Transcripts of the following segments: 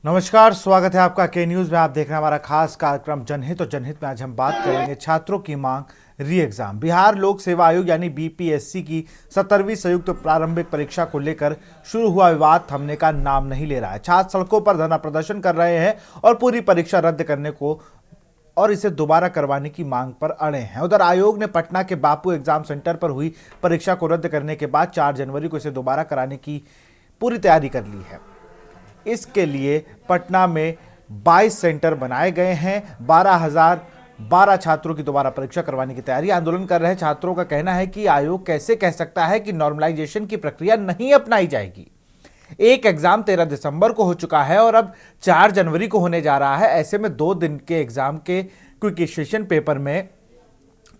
नमस्कार, स्वागत है आपका के न्यूज में। आप देख रहे हैं हमारा खास कार्यक्रम जनहित। और जनहित में आज हम बात करेंगे छात्रों की मांग री एग्जाम। बिहार लोक सेवा आयोग यानी बीपीएससी की 17वीं संयुक्त प्रारंभिक परीक्षा को लेकर शुरू हुआ विवाद थमने का नाम नहीं ले रहा है। छात्र सड़कों पर धरना प्रदर्शन कर रहे हैं और पूरी परीक्षा रद्द करने को और इसे दोबारा करवाने की मांग पर अड़े हैं। उधर आयोग ने पटना के बापू एग्जाम सेंटर पर हुई परीक्षा को रद्द करने के बाद 4 जनवरी को इसे दोबारा कराने की पूरी तैयारी कर ली है। इसके लिए पटना में 22 सेंटर बनाए गए हैं। 12,012 छात्रों की दोबारा परीक्षा करवाने की तैयारी। आंदोलन कर रहे छात्रों का कहना है कि आयोग कैसे कह सकता है कि नॉर्मलाइजेशन की प्रक्रिया नहीं अपनाई जाएगी। एक एग्जाम 13 दिसंबर को हो चुका है और अब 4 जनवरी को होने जा रहा है। ऐसे में 2 दिन के एग्जाम के क्विकेशन पेपर में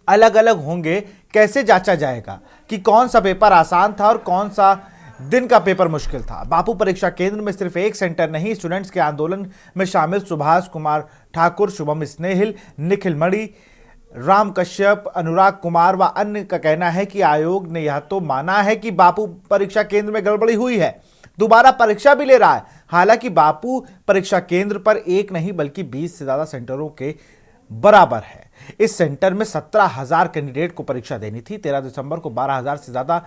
अलग अलग होंगे। कैसे जांचा जाएगा कि कौन सा पेपर आसान था और कौन सा दिन का पेपर मुश्किल था। बापू परीक्षा केंद्र में सिर्फ एक सेंटर नहीं, स्टूडेंट्स के आंदोलन में शामिल सुभाष कुमार ठाकुर, शुभम स्नेहिल, निखिल मणि, राम कश्यप, अनुराग कुमार व अन्य का कहना है कि आयोग ने यह तो माना है कि बापू परीक्षा केंद्र में गड़बड़ी हुई है, दोबारा परीक्षा भी ले रहा है। हालांकि बापू परीक्षा केंद्र पर एक नहीं बल्कि 20 से ज्यादा सेंटरों के बराबर है। इस सेंटर में 17,000 कैंडिडेट को परीक्षा देनी थी। 13 दिसंबर को 12,000 से ज्यादा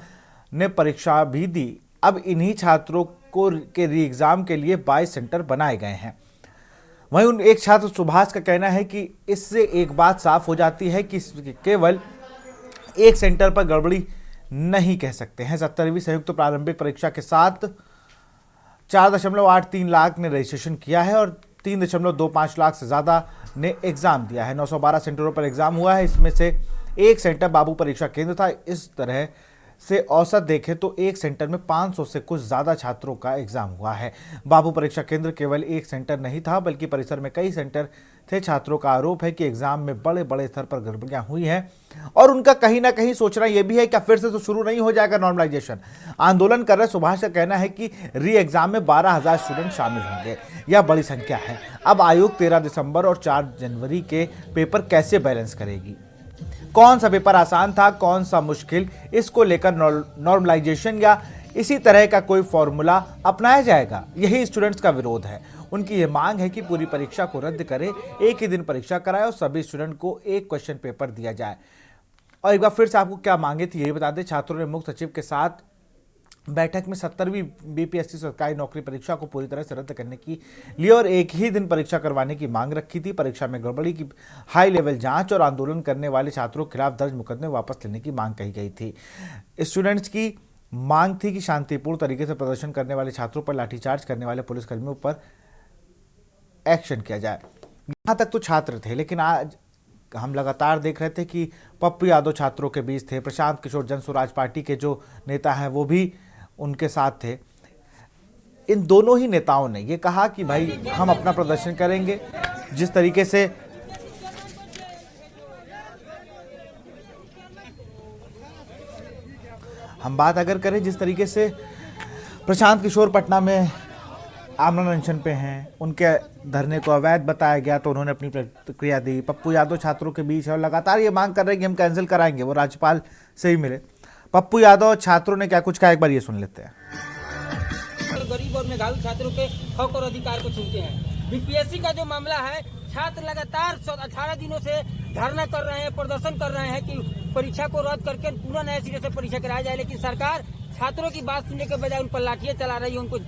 ने परीक्षा भी दी। अब इन्हीं छात्रों को के री एग्जाम के लिए 22 सेंटर बनाए गए हैं। वहीं उन एक छात्र सुभाष का कहना है कि इससे एक बात साफ हो जाती है कि केवल एक सेंटर पर गड़बड़ी नहीं कह सकते हैं। 17वीं संयुक्त प्रारंभिक परीक्षा के साथ 4.83 लाख ने रजिस्ट्रेशन किया है और 3.25 लाख से ज्यादा ने एग्जाम दिया है। 912 सेंटरों पर एग्जाम हुआ है। इसमें से एक सेंटर बाबू परीक्षा केंद्र था। इस तरह से औसत देखें तो एक सेंटर में 500 से कुछ ज्यादा छात्रों का एग्जाम हुआ है। बाबू परीक्षा केंद्र केवल एक सेंटर नहीं था बल्कि परिसर में कई सेंटर थे। छात्रों का आरोप है कि एग्जाम में बड़े बड़े स्तर पर गड़बड़ियां हुई हैं और उनका कहीं ना कहीं सोचना यह भी है कि फिर से तो शुरू नहीं हो जाएगा नॉर्मलाइजेशन। आंदोलन कर रहे सुभाष का कहना है कि री एग्जाम में 12,000 स्टूडेंट शामिल होंगे। यह बड़ी संख्या है। अब आयोग 13 दिसंबर और 4 जनवरी के पेपर कैसे बैलेंस करेगी, कौन सा पेपर आसान था, कौन सा मुश्किल, इसको लेकर नॉर्मलाइजेशन या इसी तरह का कोई फॉर्मूला अपनाया जाएगा, यही स्टूडेंट्स का विरोध है। उनकी यह मांग है कि पूरी परीक्षा को रद्द करें, एक ही दिन परीक्षा कराए और सभी स्टूडेंट को एक क्वेश्चन पेपर दिया जाए। और एक बार फिर से आपको क्या मांगे थी यही बता दें। छात्रों ने मुख्य सचिव के साथ बैठक में 17वीं बीपीएससी सरकारी नौकरी परीक्षा को पूरी तरह से रद्द करने की लिए और एक ही दिन परीक्षा करवाने की मांग रखी थी। परीक्षा में गड़बड़ी की हाई लेवल जांच और आंदोलन करने वाले छात्रों के खिलाफ दर्ज मुकदमे वापस लेने की मांग कही गई थी। स्टूडेंट्स की मांग थी कि शांतिपूर्ण तरीके से प्रदर्शन करने वाले छात्रों पर लाठीचार्ज करने वाले पुलिसकर्मियों पर एक्शन किया जाए। यहां तक तो छात्र थे, लेकिन आज हम लगातार देख रहे थे कि पप्पू यादव छात्रों के बीच थे। प्रशांत किशोर जन स्वराज पार्टी के जो नेता हैं वो भी उनके साथ थे। इन दोनों ही नेताओं ने ये कहा कि भाई हम अपना प्रदर्शन करेंगे। जिस तरीके से हम बात अगर करें, जिस तरीके से प्रशांत किशोर पटना में आमरण अनशन पे हैं, उनके धरने को अवैध बताया गया तो उन्होंने अपनी प्रतिक्रिया दी। पप्पू यादव छात्रों के बीच है और लगातार ये मांग कर रहे हैं कि हम कैंसिल कराएंगे। वो राज्यपाल से ही मिले। पप्पू यादव छात्रों ने क्या कुछ कहा, एक बार ये सुन लेते हैं। गरीब और मेधावी छात्रों के हक और अधिकार को छीनते हैं। बीपीएससी का जो मामला है, छात्र लगातार 18 दिनों से धरना कर रहे हैं, प्रदर्शन कर रहे हैं कि परीक्षा को रद्द करके पुनः नए सिरे से परीक्षा कराया जाए। लेकिन सरकार छात्रों की बात सुनने के बजाय उन पर लाठियां चला रही है, उनको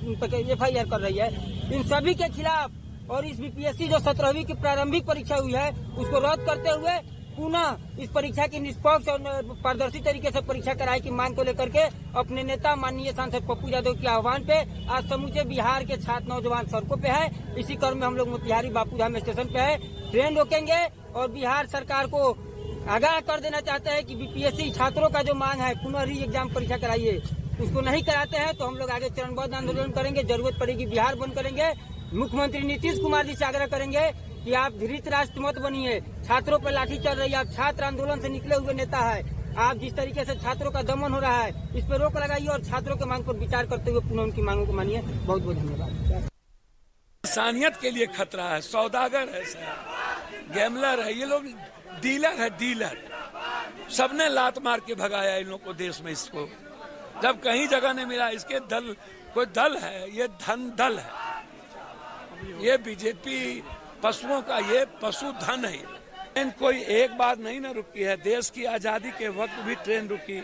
FIR कर रही है। इन सभी के खिलाफ और इस बीपीएससी जो 17वीं की प्रारंभिक परीक्षा हुई है उसको रद्द करते हुए पुनः इस परीक्षा की निष्पक्ष और पारदर्शी तरीके से परीक्षा कराए की मांग को लेकर के अपने नेता माननीय सांसद पप्पू यादव के आह्वान पे आज समूचे बिहार के छात्र नौजवान सड़कों पे है। इसी क्रम में हम लोग मोतिहारी बापूधाम स्टेशन पे है, ट्रेन रोकेंगे और बिहार सरकार को आगाह कर देना चाहते हैं कि बीपीएससी छात्रों का जो मांग है पुनः री एग्जाम परीक्षा कराइए, उसको नहीं कराते हैं तो हम लोग आगे चरणबद्ध आंदोलन करेंगे। जरूरत पड़ेगी बिहार बंद करेंगे। मुख्यमंत्री नीतीश कुमार जी से आग्रह करेंगे कि आप धृत राष्ट्र मत बनिए। छात्रों पर लाठी चल रही है, आप छात्र आंदोलन से निकले हुए नेता है। आप जिस तरीके से छात्रों का दमन हो रहा है इस पर रोक लगाइए और छात्रों के मांग पर विचार करते हुए पुनः उनकी मांगों को मानिए। बहुत बहुत धन्यवाद। इंसानियत के लिए खतरा है। सौदागर है, गैमलर है, ये लोग डीलर है, डीलर। सबने लात मार के भगाया इन लोग को देश में। इसको जब कहीं जगह नहीं मिला, इसके दल कोई दल है, ये धन दल है। ये बीजेपी पशुओं का ये पशुधन है। ट्रेन कोई एक बार नहीं ना रुकी है। देश की आजादी के वक्त भी ट्रेन रुकी।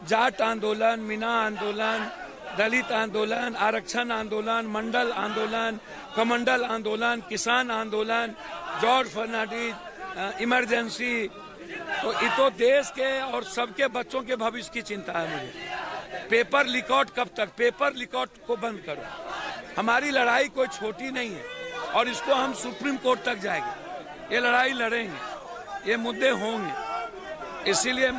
जाट आंदोलन, मीना आंदोलन, दलित आंदोलन, आरक्षण आंदोलन, मंडल आंदोलन, कमंडल आंदोलन, किसान आंदोलन, जॉर्ज फर्नांडिस, इमरजेंसी। तो ये तो देश के और सबके बच्चों के भविष्य की चिंता है मुझे। पेपर लीकआउट कब तक? पेपर लीकआउट को बंद करो। हमारी लड़ाई कोई छोटी नहीं है और इसको हम सुप्रीम कोर्ट तक जाएंगे। ये लड़ाई लड़ेंगे, ये मुद्दे होंगे। इसीलिए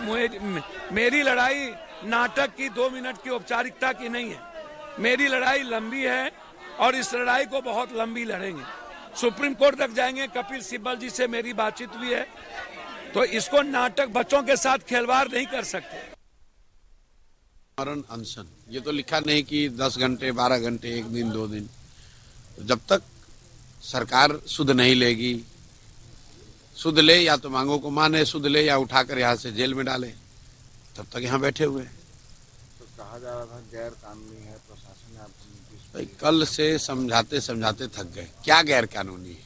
मेरी लड़ाई नाटक की 2 मिनट की औपचारिकता की नहीं है। मेरी लड़ाई लंबी है और इस लड़ाई को बहुत लंबी लड़ेंगे। सुप्रीम कोर्ट तक जाएंगे। कपिल सिब्बल जी से मेरी बातचीत हुई है, तो इसको नाटक बच्चों के साथ खिलवाड़ नहीं कर सकते। मरण अनशन, ये तो लिखा नहीं कि 10 घंटे 12 घंटे 1 दिन 2 दिन। जब तक सरकार सुध नहीं लेगी, सुध ले या तो मांगों को माने, सुध ले या उठाकर यहाँ से जेल में डाले, तब तक यहाँ बैठे हुए हैं। तो कहा जा रहा था गैर कानूनी है, प्रशासन ने आपको नोटिस। भाई कल से समझाते समझाते थक गए। क्या गैर कानूनी है?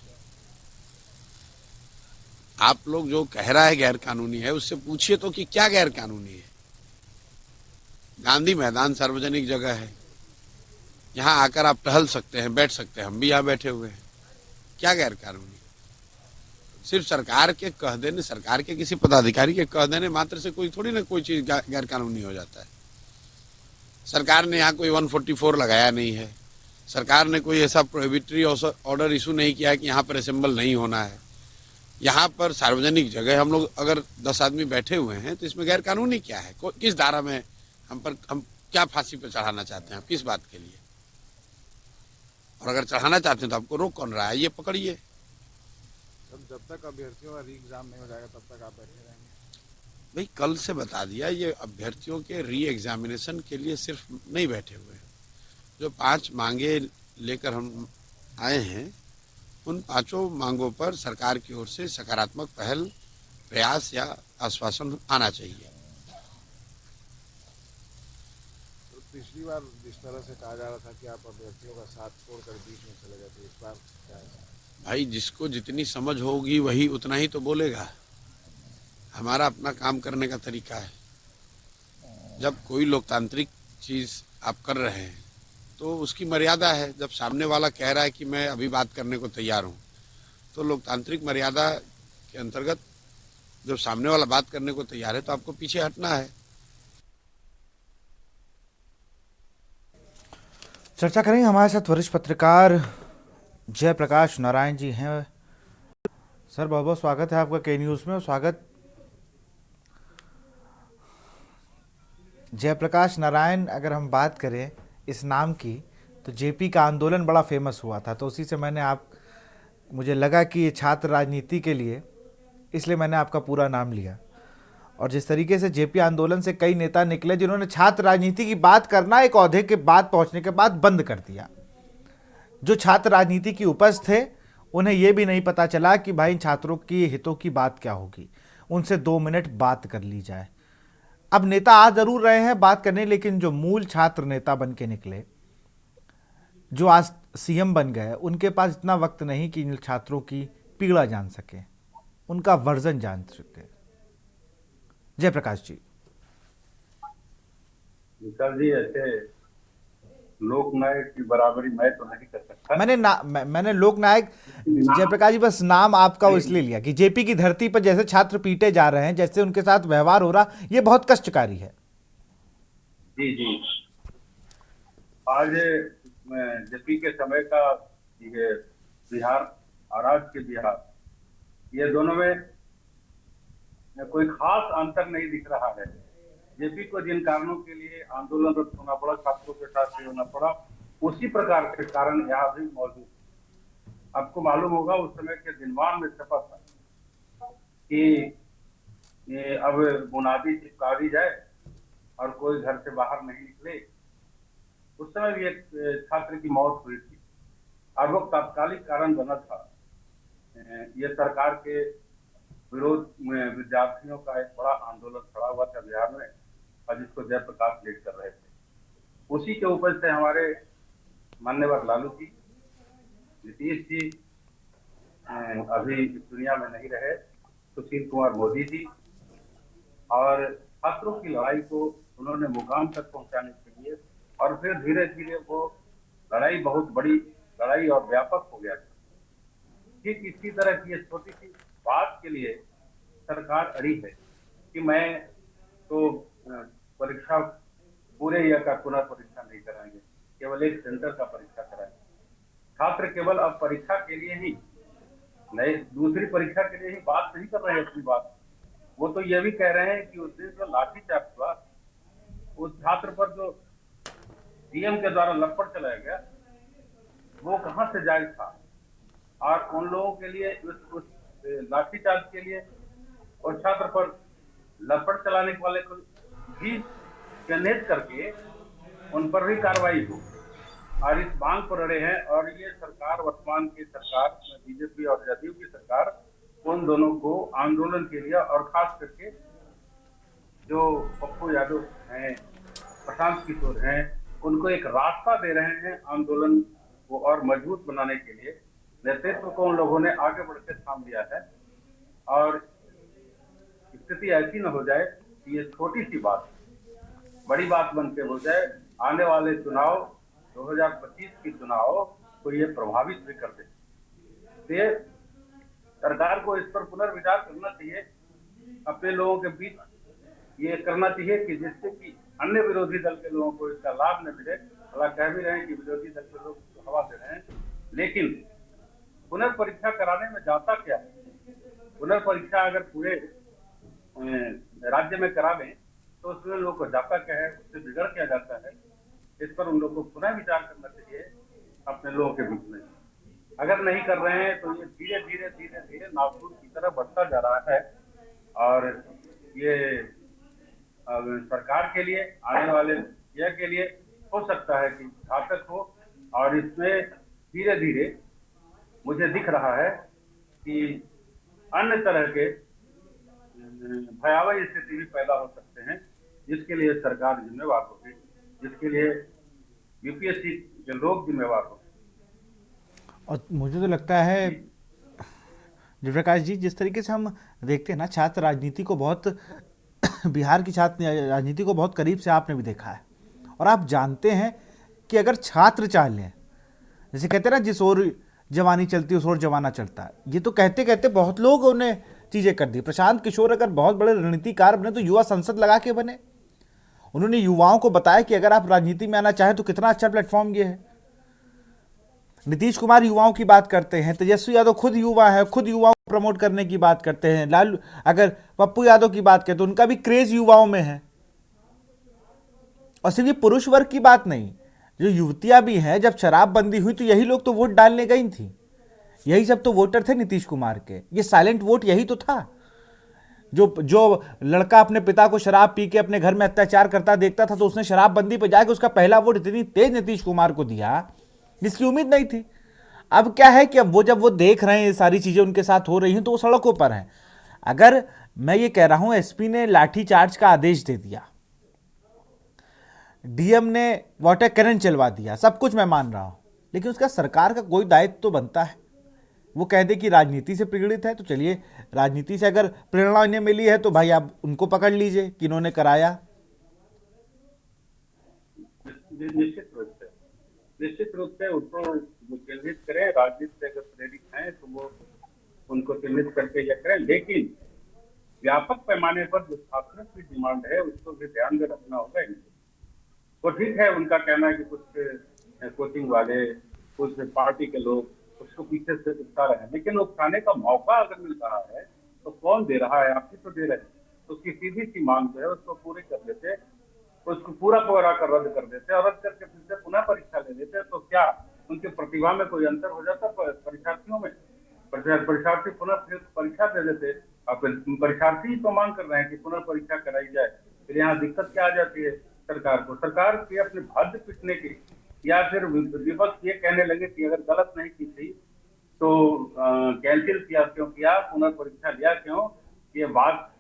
आप लोग जो कह रहा है गैर कानूनी है, उससे पूछिए तो कि क्या गैर कानूनी है। गांधी मैदान सार्वजनिक जगह है, यहाँ आकर आप टहल सकते हैं, बैठ सकते हैं। हम भी यहाँ बैठे हुए हैं। क्या गैर कानूनी? सिर्फ सरकार के कह देने, सरकार के किसी पदाधिकारी के कह देने मात्र से कोई थोड़ी ना कोई चीज गैर कानूनी हो जाता है। सरकार ने यहाँ कोई 144 लगाया नहीं है। सरकार ने कोई ऐसा प्रोहिबिटरी ऑर्डर इशू नहीं किया है कि यहाँ पर असेंबल नहीं होना है। यहाँ पर सार्वजनिक जगह हम लोग अगर 10 आदमी बैठे हुए हैं तो इसमें गैर कानूनी क्या है? किस धारा में हम क्या फांसी पर चढ़ाना चाहते हैं? आप किस बात के लिए? और अगर चढ़ाना चाहते हैं तो आपको रोक कौन रहा है? ये पकड़िए। जब तक अभ्यर्थियों का री एग्जाम नहीं हो जाएगा तब तक आप बैठे रहेंगे? भाई कल से बता दिया, ये अभ्यर्थियों के री एग्जामिनेशन के लिए सिर्फ नहीं बैठे हुए हैं। जो 5 मांगे लेकर हम आए हैं, उन 5 मांगों पर सरकार की ओर से सकारात्मक पहल, प्रयास या आश्वासन आना चाहिए। तो पिछली बार जिस तरह से कहा जा रहा था कि आप अभ्यर्थियों का साथ छोड़कर बीच में चले गए थे, इस बार क्या है? भाई जिसको जितनी समझ होगी वही उतना ही तो बोलेगा। हमारा अपना काम करने का तरीका है। जब कोई लोकतांत्रिक चीज आप कर रहे हैं तो उसकी मर्यादा है। जब सामने वाला कह रहा है कि मैं अभी बात करने को तैयार हूं, तो लोकतांत्रिक मर्यादा के अंतर्गत जब सामने वाला बात करने को तैयार है तो आपको पीछे हटना है। चर्चा करेंगे। हमारे साथ वरिष्ठ पत्रकार जयप्रकाश नारायण जी हैं। सर बहुत बहुत स्वागत है आपका के न्यूज़ में। स्वागत। जयप्रकाश नारायण, अगर हम बात करें इस नाम की, तो जेपी का आंदोलन बड़ा फेमस हुआ था, तो उसी से मुझे लगा कि ये छात्र राजनीति के लिए, इसलिए मैंने आपका पूरा नाम लिया। और जिस तरीके से जेपी आंदोलन से कई नेता निकले जिन्होंने छात्र राजनीति की बात करना एक ओहदे के बाद पहुंचने के बाद बंद कर दिया। जो छात्र राजनीति की उपज थे उन्हें यह भी नहीं पता चला कि भाई छात्रों की हितों की बात क्या होगी, उनसे 2 मिनट बात कर ली जाए। अब नेता आ जरूर रहे हैं बात करने, लेकिन जो मूल छात्र नेता बन के निकले, जो आज सीएम बन गए, उनके पास इतना वक्त नहीं कि इन छात्रों की पीड़ा जान सके, उनका वर्जन जान सके। जयप्रकाश जी। विशाल जी, ऐसे लोकनायक की बराबरी मैं तो नहीं कर सकता। मैंने लोकनायक जयप्रकाश जी बस नाम आपका इसलिए लिया कि जेपी की धरती पर जैसे छात्र पीटे जा रहे हैं, जैसे उनके साथ व्यवहार हो रहा, ये बहुत कष्टकारी है। जी जी, आज जेपी के समय का ये बिहार और आज के बिहार, ये दोनों में कोई खास अंतर नहीं दिख रहा है। जेपी को जिन कारणों के लिए आंदोलनरत होना पड़ा, छात्रों के साथ होना पड़ा, उसी प्रकार के कारण यहाँ भी मौजूद। आपको मालूम होगा उस समय के दिनमान में छपा था कि अब मुनादी चिपका दी जाए और कोई घर से बाहर नहीं निकले। उस समय भी एक छात्र की मौत हुई थी और वो तात्कालिक कारण बना था। ये सरकार के विरोध में विद्यार्थियों का एक बड़ा आंदोलन खड़ा हुआ था बिहार में, और जिसको जयप्रकाश लीड कर रहे थे। उसी के ऊपर से हमारे मान्यवर लालू जी, नीतीश जी अभी इस दुनिया में नहीं रहे, सुशील कुमार मोदी जी, और छात्रों की लड़ाई को उन्होंने मुकाम तक पहुंचाने के लिए, और फिर धीरे धीरे वो लड़ाई बहुत बड़ी लड़ाई और व्यापक हो गया। ठीक इसी तरह की ये छोटी सी बात के लिए सरकार अड़ी है कि मैं तो परीक्षा पूरे ईयर का पुनः परीक्षा नहीं कराएंगे, केवल एक सेंटर का परीक्षा कराएंगे। छात्र केवल अब परीक्षा के लिए ही नए दूसरी परीक्षा के लिए ही बात नहीं कर रहे हैं अपनी बात, वो तो ये भी कह रहे हैं कि उस दिन जो लाठीचार्ज हुआ, उस छात्र पर जो डीएम के द्वारा लपड़ चलाया गया, वो कहाँ से जायज था, और उन लोगों के लिए उस लाठीचार्ज के लिए और छात्र पर लपड़ चलाने वाले को भी चिन्हित करके उन पर भी कार्रवाई हो, और इस मांग पर अड़े हैं। और ये सरकार, वर्तमान की सरकार, बीजेपी और जदयू की सरकार, उन दोनों को आंदोलन के लिए, और खास करके जो पप्पू यादव हैं, प्रशांत किशोर हैं, उनको एक रास्ता दे रहे हैं आंदोलन को और मजबूत बनाने के लिए। नेतृत्व को उन लोगों ने आगे बढ़ के थाम लिया है, और स्थिति ऐसी न हो जाए कि ये छोटी सी बात बड़ी बात बन के हो जाए, आने वाले चुनाव 2025 की चुनाव को ये प्रभावित भी कर दे। तो सरकार को इस पर पुनर्विचार करना चाहिए, अपने लोगों के बीच ये करना चाहिए कि जिससे कि अन्य विरोधी दल के लोगों को इसका लाभ न मिले। थोड़ा कह भी रहे हैं कि विरोधी दल के लोग हवा दे रहे हैं, लेकिन पुनर्परीक्षा कराने में जाता क्या है? पुनर्परीक्षा अगर पूरे राज्य में करा लें तो उसमें लोगों को जाता क्या है, उससे बिगड़ क्या जाता है, इस पर उन लोगों को पुनः विचार करना चाहिए अपने लोगों के बीच में। अगर नहीं कर रहे हैं तो ये धीरे धीरे धीरे धीरे नासूर की तरफ बढ़ता जा रहा है, और ये सरकार के लिए, आने वाले यह के लिए हो सकता है कि घातक हो, और इसमें धीरे धीरे मुझे दिख रहा है कि अन्य तरह के भयावह स्थिति भी पैदा हो सकते हैं, जिसके लिए सरकार जिम्मेवार होगी, जिसके लिए यूपीएससी के लोग जिम्मेवार होंगे। और मुझे तो लगता है जयप्रकाश जी, जिस तरीके से हम देखते हैं ना, छात्र राजनीति को बहुत बिहार की छात्र राजनीति को बहुत करीब से आपने भी देखा है, और आप जानते हैं कि अगर छात्र चाह लें, जैसे कहते हैं ना, जिस ओर जवानी चलती है उस ओर जमाना चलता है, ये तो कहते कहते बहुत लोगों ने चीज़ें कर दी। प्रशांत किशोर अगर बहुत बड़े रणनीतिकार बने तो युवा संसद लगा के बने। उन्होंने युवाओं को बताया कि अगर आप राजनीति में आना चाहें तो कितना अच्छा प्लेटफॉर्म ये है। नीतीश कुमार युवाओं की बात करते हैं, तेजस्वी यादव खुद युवा है, खुद युवाओं को प्रमोट करने की बात करते हैं। लालू, अगर पप्पू यादव की बात करें तो उनका भी क्रेज युवाओं में है। और सिर्फ ये पुरुष वर्ग की बात नहीं, जो युवतियां भी हैं, जब शराबबंदी हुई तो यही लोग तो वोट डालने गई थी, यही सब तो वोटर थे नीतीश कुमार के। ये साइलेंट वोट यही तो था। जो लड़का अपने पिता को शराब पी के अपने घर में अत्याचार करता देखता था तो उसने शराबबंदी पर जाकर उसका पहला वोट इतनी तेज नीतीश कुमार को दिया जिसकी उम्मीद नहीं थी। अब क्या है कि अब जब वो देख रहे हैं ये सारी चीजें उनके साथ हो रही हैं तो वो सड़कों पर हैं। अगर मैं ये कह रहा हूं, एसपी ने लाठीचार्ज का आदेश दे दिया, डीएम ने वाटर कैनन चलवा दिया, सब कुछ मैं मान रहा हूं, लेकिन उसका सरकार का कोई दायित्व तो बनता है। वो कह दे कि राजनीति से प्रेरित है तो चलिए, राजनीति से अगर प्रेरणा इन्हें मिली है तो भाई आप उनको पकड़ लीजिए कि इन्होंने कराया। निश्चित रूप से उनको चिन्हित करें, राजनीति से अगर प्रेरित हैं तो वो उनको चिन्हित करके यह करें, लेकिन व्यापक पैमाने पर जो छात्रों की डिमांड है उसको भी ध्यान में रखना होगा। तो ठीक है, उनका कहना है कि कुछ कोचिंग वाले, कुछ पार्टी के लोग उसको पीछे से उकसा रहे हैं, लेकिन उकसाने का मौका अगर मिल रहा है तो कौन दे रहा है? आप ही तो दे रहे हैं। तो उसकी सीधी सी मांग जो है उसको पूरी कर देते, उसको पूरा कर रद्द कर देते, और रद्द करके फिर से पुनः परीक्षा ले लेते, तो क्या उनकी प्रतिभा में कोई अंतर हो जाता परीक्षार्थियों में? परीक्षार्थी पुनः फिर परीक्षा दे देते। अब परीक्षार्थी तो मांग कर रहे हैं कि पुनः परीक्षा कराई जाए, फिर यहाँ दिक्कत क्या आ जाती है सरकार को? सरकार के अपने भाग्य पिटने की, या फिर विपक्ष ये कहने लगे कि अगर गलत नहीं की थी तो कैंसिल किया क्यों किया, पुनः परीक्षा लिया क्यों, ये बात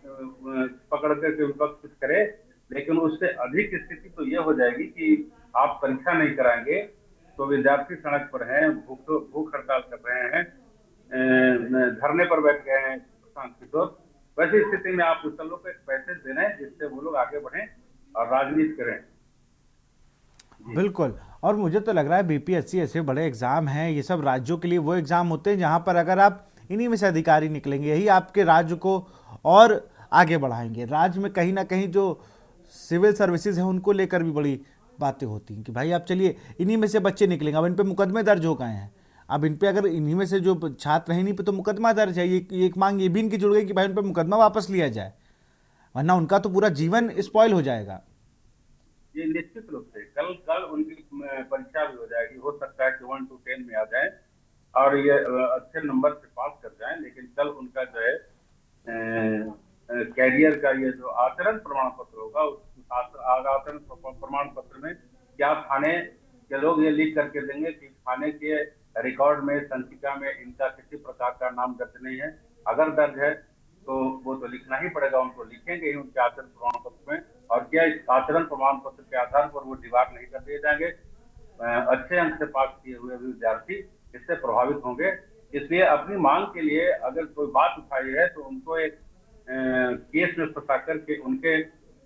पकड़ करके विपक्ष कुछ करे। लेकिन उससे अधिक स्थिति तो ये हो जाएगी कि आप परीक्षा नहीं कराएंगे तो विद्यार्थी सड़क पर हैं, भूख हड़ताल कर स्थिति में आप उस लोगों को एक पैसेज दे रहे हैं जिससे वो लोग आगे बढ़ें और राजनीति करें। बिल्कुल। और मुझे तो लग रहा है बीपीएससी ऐसे बड़े एग्जाम हैं, ये सब राज्यों के लिए वो एग्जाम होते हैं जहां पर अगर आप इन्हीं में से अधिकारी निकलेंगे, यही आपके राज्य को और आगे बढ़ाएंगे। राज्य में कहीं ना कहीं जो सिविल सर्विसेज हैं उनको लेकर भी बड़ी बातें होती हैं कि भाई आप चलिए इन्हीं में से बच्चे निकलेंगे। अब इन पे मुकदमे दर्ज हो गए हैं, अब इन पे अगर इन्हीं में से जो छात्र हैं इन्हीं पे तो मुकदमा दर्ज है। ये एक मांग ये भी इनकी जुड़ गई कि भाई उन पे मुकदमा वापस लिया जाए, वरना उनका तो पूरा जीवन स्पॉइल हो जाएगा। ये निश्चित रूप से कल उनकी परीक्षा भी हो जाएगी। हो सकता है कि 1 to 10 में आ जाए और ये अच्छे नंबर से पास कर जाएं, लेकिन कल उनका जो है कैरियर का ये जो आचरण प्रमाण पत्र होगा, उस आचरण प्रमाण पत्र में क्या थाने के लोग ये लिख करके देंगे कि थाने के रिकॉर्ड में, संचिका में इनका किसी प्रकार का नाम दर्ज नहीं है। अगर दर्ज है तो वो तो लिखना ही पड़ेगा, उनको लिखेंगे ही उनके आचरण प्रमाण पत्र में। और क्या इस आचरण प्रमाण पत्र के आधार पर वो डिबार नहीं कर दिए जाएंगे? अच्छे अंक से पास किए हुए विद्यार्थी इससे प्रभावित होंगे। इसलिए अपनी मांग के लिए अगर कोई बात उठाई है तो उनको एक केस में फंसा करके उनके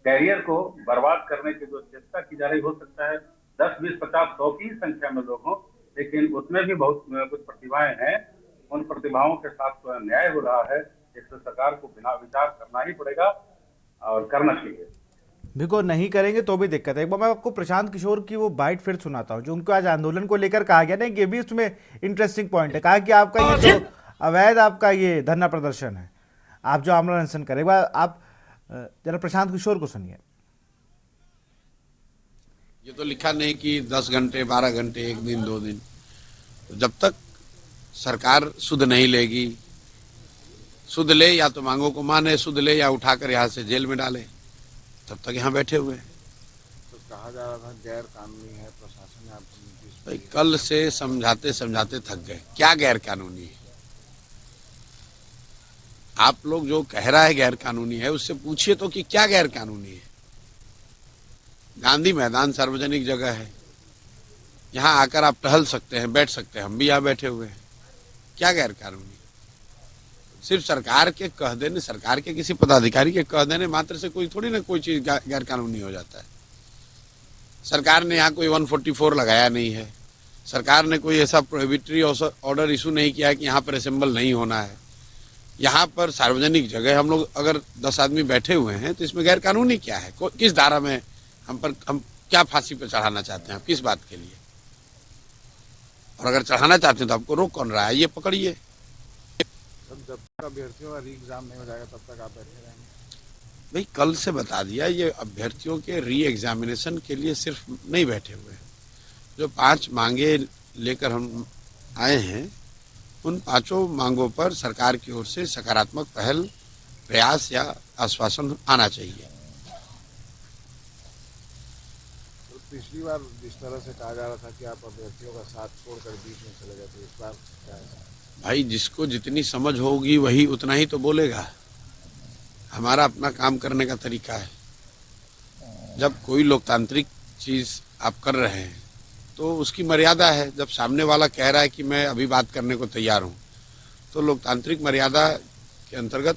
कैरियर को बर्बाद करने की जो चेष्टा की जा रही, हो सकता है 10, 20, 50, 100 की संख्या में लोग हों, लेकिन उसमें भी बहुत कुछ प्रतिभाएं हैं। उन प्रतिभाओं के साथ न्याय हो रहा है, इससे सरकार को बिना विचार करना ही पड़ेगा और करना चाहिए। देखो नहीं करेंगे तो भी दिक्कत है। एक बार मैं आपको प्रशांत किशोर की वो बाइट फिर सुनाता हूँ जो उनको आज आंदोलन को लेकर कहा गया ना, ये भी उसमें इंटरेस्टिंग पॉइंट है। कहा कि आपका ये जो अवैध आपका ये धरना प्रदर्शन है, आप जो आमरण अनशन करें, एक बार आप जरा प्रशांत किशोर को सुनिए। ये तो लिखा नहीं कि 10 घंटे 12 घंटे 1 दिन 2 दिन, तो जब तक सरकार सुध नहीं लेगी, सुध ले या तो मांगों को माने, सुध ले या उठाकर यहाँ से जेल में डाले, तब तक यहाँ बैठे हुए हैं। तो कहा जा रहा था गैर कानूनी है, प्रशासन ने आपको नोटिस भाई कल से समझाते समझाते थक गए। क्या गैर कानूनी है? आप लोग जो कह रहा है गैर कानूनी है, उससे पूछिए तो कि क्या गैर कानूनी है। गांधी मैदान सार्वजनिक जगह है, यहाँ आकर आप टहल सकते हैं, बैठ सकते हैं, हम भी यहाँ बैठे हुए हैं। क्या गैर कानूनी? सिर्फ सरकार के कह देने, सरकार के किसी पदाधिकारी के कह देने मात्र से कोई थोड़ी ना कोई चीज गैर कानूनी हो जाता है। सरकार ने यहाँ कोई 144 लगाया नहीं है, सरकार ने कोई ऐसा प्रोहिबिटरी ऑर्डर इशू नहीं किया है कि यहाँ पर असेंबल नहीं होना है। यहाँ पर सार्वजनिक जगह हम लोग अगर 10 आदमी बैठे हुए हैं तो इसमें गैर कानूनी क्या है? किस धारा में हम क्या फांसी पर चढ़ाना चाहते हैं आप? किस बात के लिए? और अगर चढ़ाना चाहते हैं तो आपको रोक कौन रहा है? ये पकड़िए। जब तक अभ्यर्थियों का री एग्जाम नहीं हो जाएगा तब तक आप बैठे रहेंगे। भाई कल से बता दिया, ये अभ्यर्थियों के री एग्जामिनेशन के लिए सिर्फ नहीं बैठे हुए। जो 5 मांगे लेकर हम आए हैं, उन 5 मांगों पर सरकार की ओर से सकारात्मक पहल, प्रयास या आश्वासन आना चाहिए। तो पिछली बार जिस तरह से कहा जा रहा था कि आप अभ्यर्थियों का साथ छोड़कर बीच में चले गए थे, इस बार क्या है? भाई जिसको जितनी समझ होगी वही उतना ही तो बोलेगा। हमारा अपना काम करने का तरीका है। जब कोई लोकतांत्रिक चीज आप कर रहे हैं तो उसकी मर्यादा है। जब सामने वाला कह रहा है कि मैं अभी बात करने को तैयार हूं, तो लोकतांत्रिक मर्यादा के अंतर्गत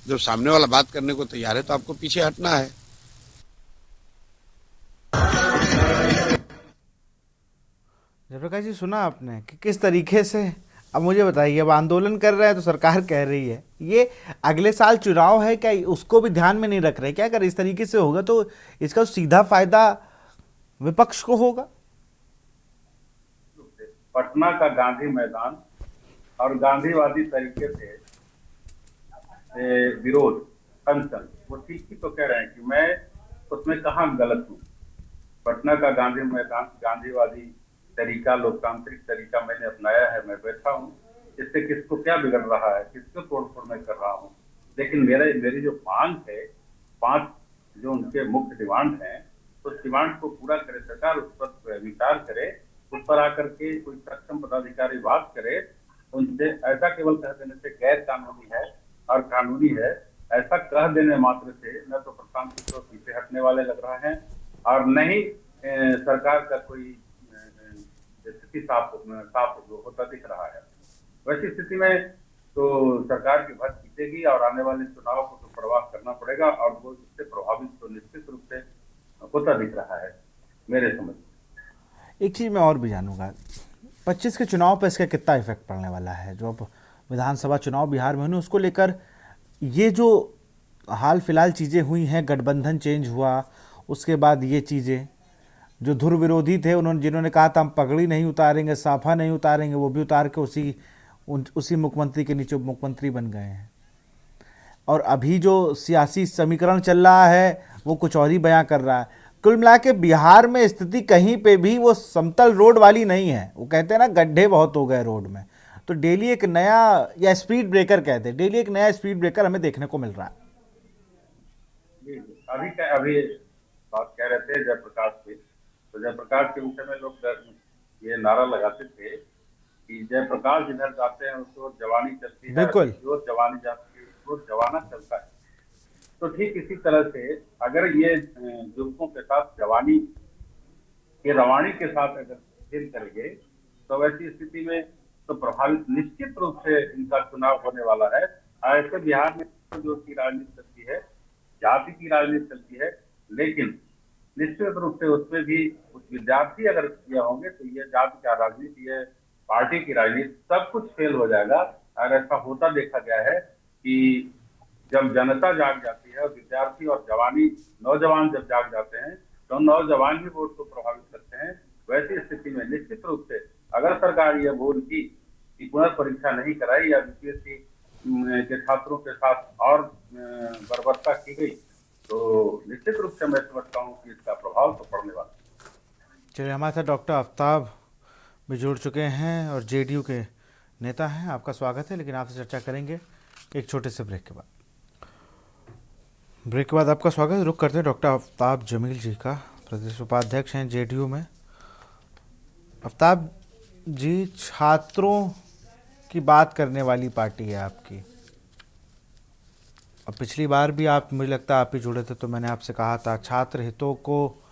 जब सामने वाला बात करने को तैयार है तो आपको पीछे हटना है। जयप्रकाश जी, सुना आपने कि किस तरीके से, अब मुझे बताइए, अब आंदोलन कर रहे हैं तो सरकार कह रही है ये अगले साल चुनाव है, क्या उसको भी ध्यान में नहीं रख रहे? क्या अगर इस तरीके से होगा तो इसका सीधा फायदा विपक्ष को होगा? पटना का गांधी मैदान और गांधीवादी तरीके से विरोध, अनशन, वो ठीक ही तो कह रहे हैं कि मैं उसमें कहाँ गलत हूँ। पटना का गांधी मैदान, गांधीवादी तरीका, लोकतांत्रिक तरीका मैंने अपनाया है, मैं बैठा हूँ। इससे किसको क्या बिगड़ रहा है? किसको तोड़फोड़ मैं कर रहा हूँ? लेकिन मेरी जो मांग है, 5 जो उनके मुख्य डिमांड हैं, उस डिमांड को पूरा करे सरकार, उस पर विचार करे, उस पर आकर के कोई सक्षम पदाधिकारी बात करे। उनसे ऐसा केवल कह देने से गैर कानूनी है और कानूनी है, ऐसा कह देने मात्र से न तो प्रशांत किशोर पीछे हटने वाले लग रहे हैं और न ही सरकार का कोई स्थिति साफ होता दिख रहा है। वैसी स्थिति में तो सरकार की भर जीतेगी और आने वाले चुनाव को तो परवाह करना पड़ेगा और वो इससे प्रभावित तो निश्चित रूप से होता दिख रहा है मेरे समझ में। एक चीज़ मैं और भी जानूंगा, 25 के चुनाव पर इसका कितना इफेक्ट पड़ने वाला है? जो अब विधानसभा चुनाव बिहार में हुए उसको लेकर ये जो हाल फिलहाल चीज़ें हुई हैं, गठबंधन चेंज हुआ, उसके बाद ये चीज़ें जो धुर विरोधी थे उन्होंने, जिन्होंने कहा था हम पगड़ी नहीं उतारेंगे, साफा नहीं उतारेंगे, वो भी उतार के उसी मुख्यमंत्री के नीचे उप मुख्यमंत्री बन गए हैं। और अभी जो सियासी समीकरण चल रहा है वो कुछ और ही बयां कर रहा है। कुल मिला के बिहार में स्थिति कहीं पे भी वो समतल रोड वाली नहीं है। वो कहते हैं ना, गड्ढे बहुत हो गए रोड में, तो डेली एक नया, या स्पीड ब्रेकर कहते हैं, डेली एक नया स्पीड ब्रेकर हमें देखने को मिल रहा है। अभी बात कह रहे थे जयप्रकाश पे, तो जयप्रकाश के विषय में लोग ये नारा लगाते थे कि जयप्रकाश जिधर जाते हैं उसको जवानी चलती है, बिल्कुल। जो जवानी जाती है उसको जवाना चलता है। तो ठीक इसी तरह से अगर ये युवकों के साथ जवानी के रवानी के साथ अगर खेल करेंगे तो वैसी स्थिति में तो प्रभावित निश्चित रूप से इनका चुनाव होने वाला है। ऐसे बिहार में जो की राजनीति चलती है, जाति की राजनीति चलती है, लेकिन निश्चित रूप से उसमें भी कुछ विद्यार्थी अगर ये होंगे तो ये जाति का राजनीति है, पार्टी की राजनीति, सब कुछ फेल हो जाएगा। और ऐसा होता देखा गया है कि जब जनता जाग जाती है और विद्यार्थी और नौजवान जब जाग जाते हैं तो नौजवान भी वोट को प्रभावित करते हैं। वैसी स्थिति में निश्चित रूप से अगर सरकार ये बोल की कि पुनर्परीक्षा नहीं कराई या बीपीएससी के छात्रों के साथ और बर्बरता की गई तो निश्चित रूप से मैं समझता हूँ कि इसका प्रभाव तो पड़ने वाला है। चलिए, हमारे साथ डॉक्टर आफ्ताब भी जुड़ चुके हैं और जेडीयू के नेता हैं। आपका स्वागत है, लेकिन आपसे चर्चा करेंगे एक छोटे से ब्रेक के बाद। ब्रेक के बाद आपका स्वागत। रुक करते हैं डॉक्टर आफ्ताब जमील जी का, प्रदेश उपाध्यक्ष हैं जेडीयू में। आफ्ताब जी, छात्रों की बात करने वाली पार्टी है आपकी। अब पिछली बार भी मुझे लगता है आप ही जुड़े थे, तो मैंने आपसे कहा था छात्र हितों को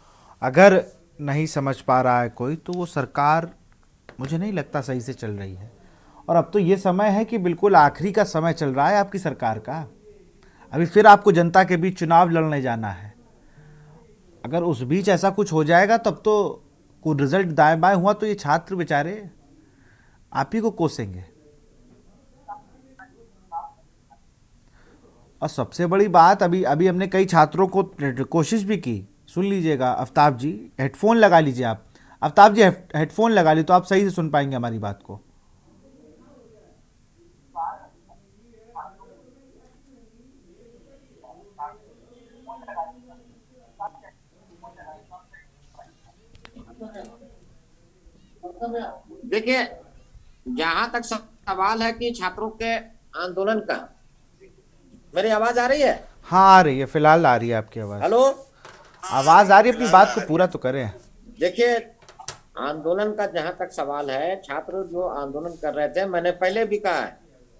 अगर नहीं समझ पा रहा है कोई, तो वो सरकार मुझे नहीं लगता सही से चल रही है। और अब तो ये समय है कि बिल्कुल आखिरी का समय चल रहा है आपकी सरकार का। अभी फिर आपको जनता के बीच चुनाव लड़ने जाना है। अगर उस बीच ऐसा कुछ हो जाएगा तब तो कोई रिजल्ट दाएं बाएं हुआ तो ये छात्र बेचारे आप ही को कोसेंगे। और सबसे बड़ी बात, अभी हमने कई छात्रों को कोशिश भी की। सुन लीजिएगा आफ्ताब जी, हेडफोन लगा लीजिए आप। आफ्ताब जी हेडफोन लगा ली तो आप सही से सुन पाएंगे हमारी बात को। देखिए, जहां तक सवाल है कि छात्रों के आंदोलन का, मेरी आवाज आ रही है? हाँ, आ रही है, फिलहाल आ रही है आपकी आवाज। हेलो, आवाज आ रही है, अपनी बात को पूरा तो करें। देखिए, आंदोलन का जहां तक सवाल है, छात्र जो आंदोलन कर रहे थे, मैंने पहले भी कहा है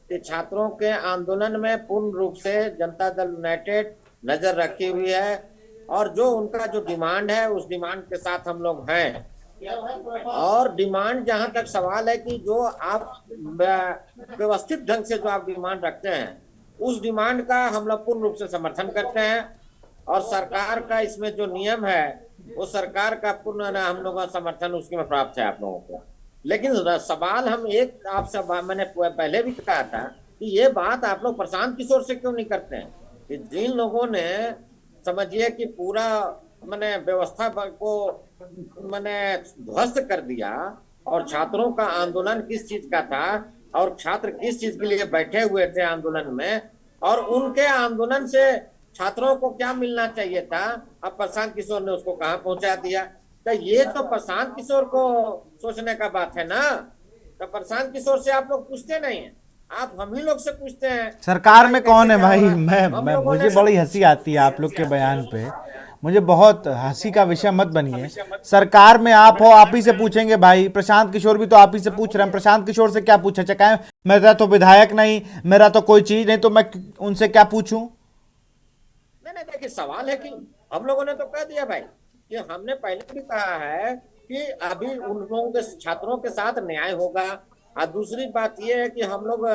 कि छात्रों के आंदोलन में पूर्ण रूप से जनता दल यूनाइटेड नजर रखी हुई है और जो उनका जो डिमांड है उस डिमांड के साथ हम लोग हैं। और डिमांड, जहां तक सवाल है कि जो आप व्यवस्थित ढंग से जो आप डिमांड रखते हैं उस डिमांड का हम लोग पूर्ण रूप से समर्थन करते हैं और सरकार का इसमें जो नियम है वो सरकार का पूर्ण हम लोगों का समर्थन उसमें प्राप्त है आप लोगों को। लेकिन सवाल हम एक आपसे, मैंने पहले भी कहा था कि ये बात आप लोग प्रशांत किशोर से क्यों नहीं करते हैं कि जिन लोगों ने समझिए कि पूरा मैंने व्यवस्था को मैंने ध्वस्त कर दिया और छात्रों का आंदोलन किस चीज का था और छात्र किस चीज के लिए बैठे हुए थे आंदोलन में और उनके आंदोलन से छात्रों को क्या मिलना चाहिए था, अब प्रशांत किशोर ने उसको कहां पहुंचा दिया। तो ये तो प्रशांत किशोर को सोचने का बात है ना। तो प्रशांत किशोर से आप लोग पूछते नहीं है, आप हम ही लोग से पूछते हैं सरकार में कौन है भाई। मैं मुझे बड़ी हंसी आती है आप लोग के बयान पे, मुझे बहुत हंसी का विषय मत बनिए। सरकार में आप हो, आप ही से पूछेंगे भाई। प्रशांत किशोर भी तो आप ही से पूछ रहे हैं, प्रशांत किशोर से क्या पूछा चाहे, मेरा तो विधायक नहीं, मेरा तो कोई चीज नहीं, तो मैं उनसे क्या पूछूं। नहीं, देखिए, सवाल है कि हम लोगों ने तो कह दिया भाई कि हमने पहले भी कहा है कि अभी उन लोगों के छात्रों के साथ न्याय होगा। और दूसरी बात यह है कि हम लोग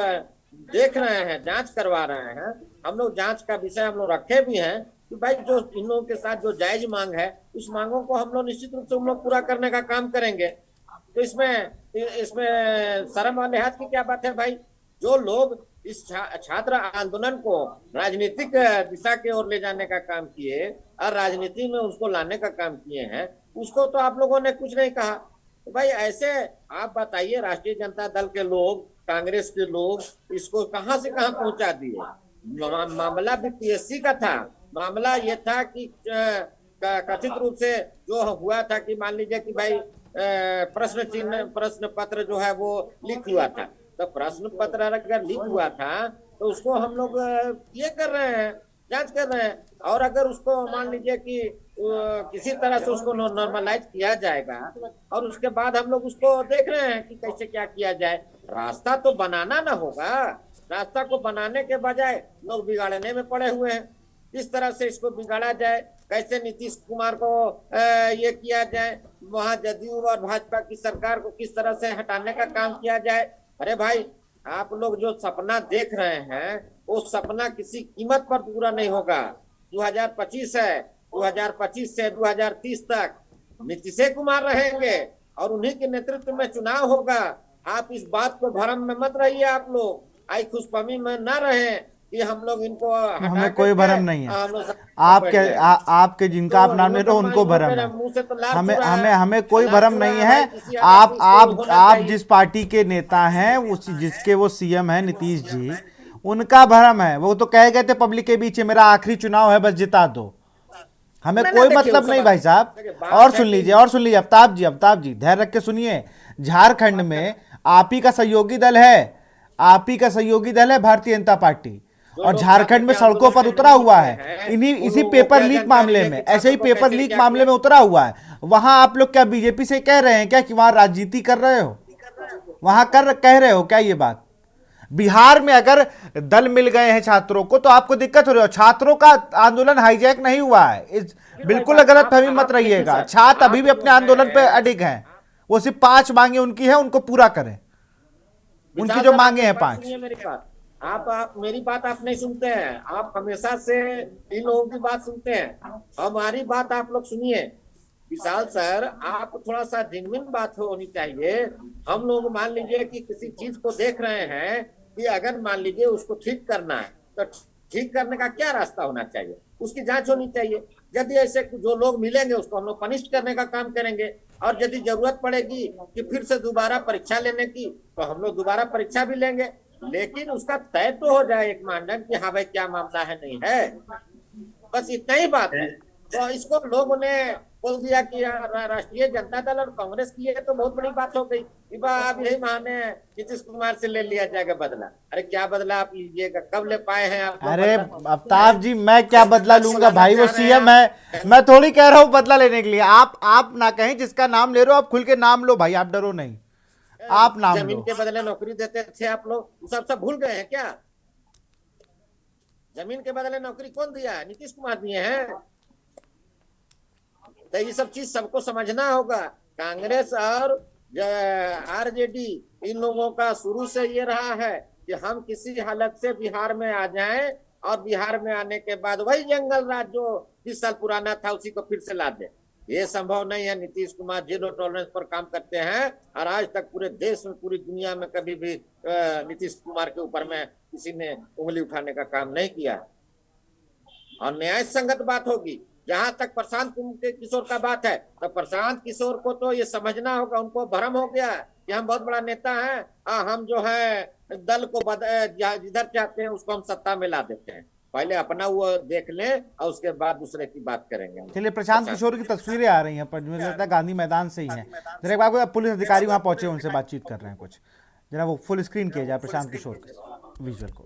देख रहे हैं, जांच करवा रहे हैं। हम लोग जांच का विषय हम लोग रखे भी हैं कि भाई जो इन लोगों के साथ जो जायज मांग है, उस मांगों को हम लोग निश्चित रूप से हम लोग पूरा करने का काम करेंगे। तो इसमें इसमें शर्म और लिहाज की क्या बात है भाई? जो लोग इस छात्र आंदोलन को राजनीतिक दिशा की ओर ले जाने का काम किए और राजनीति में उसको लाने का काम किए हैं, उसको तो आप लोगों ने कुछ नहीं कहा। तो भाई ऐसे आप बताइए, राष्ट्रीय जनता दल के लोग, कांग्रेस के लोग इसको कहां से कहां पहुंचा दिए। मामला बीपीएससी का था। मामला ये था कि कथित रूप से जो हुआ था कि मान लीजिए कि भाई प्रश्न चिन्ह, प्रश्न पत्र जो है वो लीक हुआ था। तो प्रश्न पत्र अगर लीक हुआ था तो उसको हम लोग ये कर रहे हैं, जांच कर रहे हैं। और अगर उसको मान लीजिए कि किसी तरह से उसको नॉर्मलाइज किया जाएगा और उसके बाद हम लोग उसको देख रहे हैं कि कैसे क्या किया जाए। रास्ता तो बनाना ना होगा। रास्ता को बनाने के बजाय लोग बिगाड़ने में पड़े हुए हैं। किस तरह से इसको बिगाड़ा जाए, कैसे नीतीश कुमार को ये किया जाए, वहां जदयू और भाजपा की सरकार को किस तरह से हटाने का काम किया जाए। अरे भाई, आप लोग जो सपना देख रहे हैं वो सपना किसी कीमत पर पूरा नहीं होगा। 2025 है, 2025 से 2030 तक नीतीश कुमार रहेंगे और उन्हीं के नेतृत्व में चुनाव होगा। आप इस बात को भ्रम में मत रहिए। आप लोग आई खुशफहमी में ना रहे कि हम लोग इनको हमें कोई भरम नहीं है। आपके जिनका आप नाम ले रहे हो उनको भरम है। हमें कोई भरम नहीं है। आप जिस पार्टी के नेता हैं, उस जिसके वो सीएम है नीतीश जी, उनका भरम है। वो तो कह गए थे पब्लिक के बीच, मेरा आखिरी चुनाव है, बस जिता दो। हमें कोई मतलब नहीं भाई साहब। और सुन लीजिए अफ्ताब जी धैर्य रख के सुनिए। झारखंड में आप ही का सहयोगी दल है भारतीय जनता पार्टी, और झारखंड में सड़कों पर उतरा हुआ है इसी पेपर लीक मामले में। ऐसे ही पेपर लीक मामले में उतरा हुआ है। वहां आप लोग क्या बीजेपी से कह रहे हैं क्या कि वहां राजनीति कर रहे हो? वहां कह रहे हो क्या ये बात? बिहार में अगर दल मिल गए हैं छात्रों को तो आपको दिक्कत हो रही है। छात्रों का आंदोलन हाईजैक नहीं हुआ है। बिल्कुल गलत फहमी मत रहिएगा। छात्र अभी भी अपने आंदोलन पे अडिग हैं। वो सिर्फ 5 मांगे उनकी है, उनको पूरा करें। उनकी जो मांगे हैं 5। आप मेरी बात आप नहीं सुनते हैं। आप हमेशा से इन लोगों की बात सुनते हैं। हमारी बात आप लोग सुनिए। विशाल सर, आप थोड़ा सा जेन्युइन बात होनी चाहिए। हम लोग मान लीजिए कि किसी चीज को देख रहे हैं कि अगर मान लीजिए उसको ठीक करना है तो ठीक करने का क्या रास्ता होना चाहिए, उसकी जांच होनी चाहिए। यदि ऐसे जो लोग मिलेंगे उसको हम लोग पनिश करने का काम करेंगे। और यदि जरूरत पड़ेगी कि फिर से दोबारा परीक्षा लेने की, तो हम लोग दोबारा परीक्षा भी लेंगे। लेकिन उसका तय तो हो जाए एक मानदंड कि हाँ भाई क्या मामला है, नहीं है। बस इतना ही बात है। तो इसको लोगों ने बोल दिया कि राष्ट्रीय जनता दल और कांग्रेस की है तो बहुत बड़ी बात हो गई। अब यही माने नीतीश कुमार से ले लिया जाएगा बदला। अरे क्या बदला आप लीजिएगा? कब ले पाए हैं आप? अरे अफ्ताब जी, मैं क्या बदला लूंगा भाई? वो सीएम है। मैं थोड़ी कह रहा हूँ बदला लेने के लिए। आप ना कहें, जिसका नाम ले रहे हो आप खुल के नाम लो भाई, आप डरो नहीं। आप नाम लो। जमीन के बदले नौकरी देते थे आप लोग, सब भूल गए हैं क्या? जमीन के बदले नौकरी कौन दिया है? नीतीश कुमार दिए हैं। तो ये सब चीज सबको समझना होगा। कांग्रेस और आरजेडी इन लोगों का शुरू से ये रहा है कि हम किसी हालत से बिहार में आ जाएं और बिहार में आने के बाद वही जंगल राज जो 20 साल पुराना था उसी को फिर से ला दे। ये संभव नहीं है। नीतीश कुमार जीरो टॉलरेंस पर काम करते हैं और आज तक पूरे देश में, पूरी दुनिया में कभी भी नीतीश कुमार के ऊपर में किसी ने उंगली उठाने का काम नहीं किया। और न्याय संगत बात होगी। जहां तक प्रशांत किशोर का बात है, तो प्रशांत किशोर को तो ये समझना होगा, उनको भ्रम हो गया कि हम बहुत बड़ा नेता हैं, हम जो है दल को जिधर चाहते हैं उसको हम सत्ता में ला देते हैं। पहले अपना वो देख लें और उसके बाद दूसरे की बात करेंगे। चलिए, प्रशांत किशोर की तस्वीरें आ रही हैं, पर मुझे लगता है गांधी मैदान से ही हैं। जरा एक बार पुलिस अधिकारी वहां पहुंचे, उनसे बातचीत कर रहे हैं कुछ। जरा वो फुल स्क्रीन किया जाए प्रशांत किशोर के विजुअल को।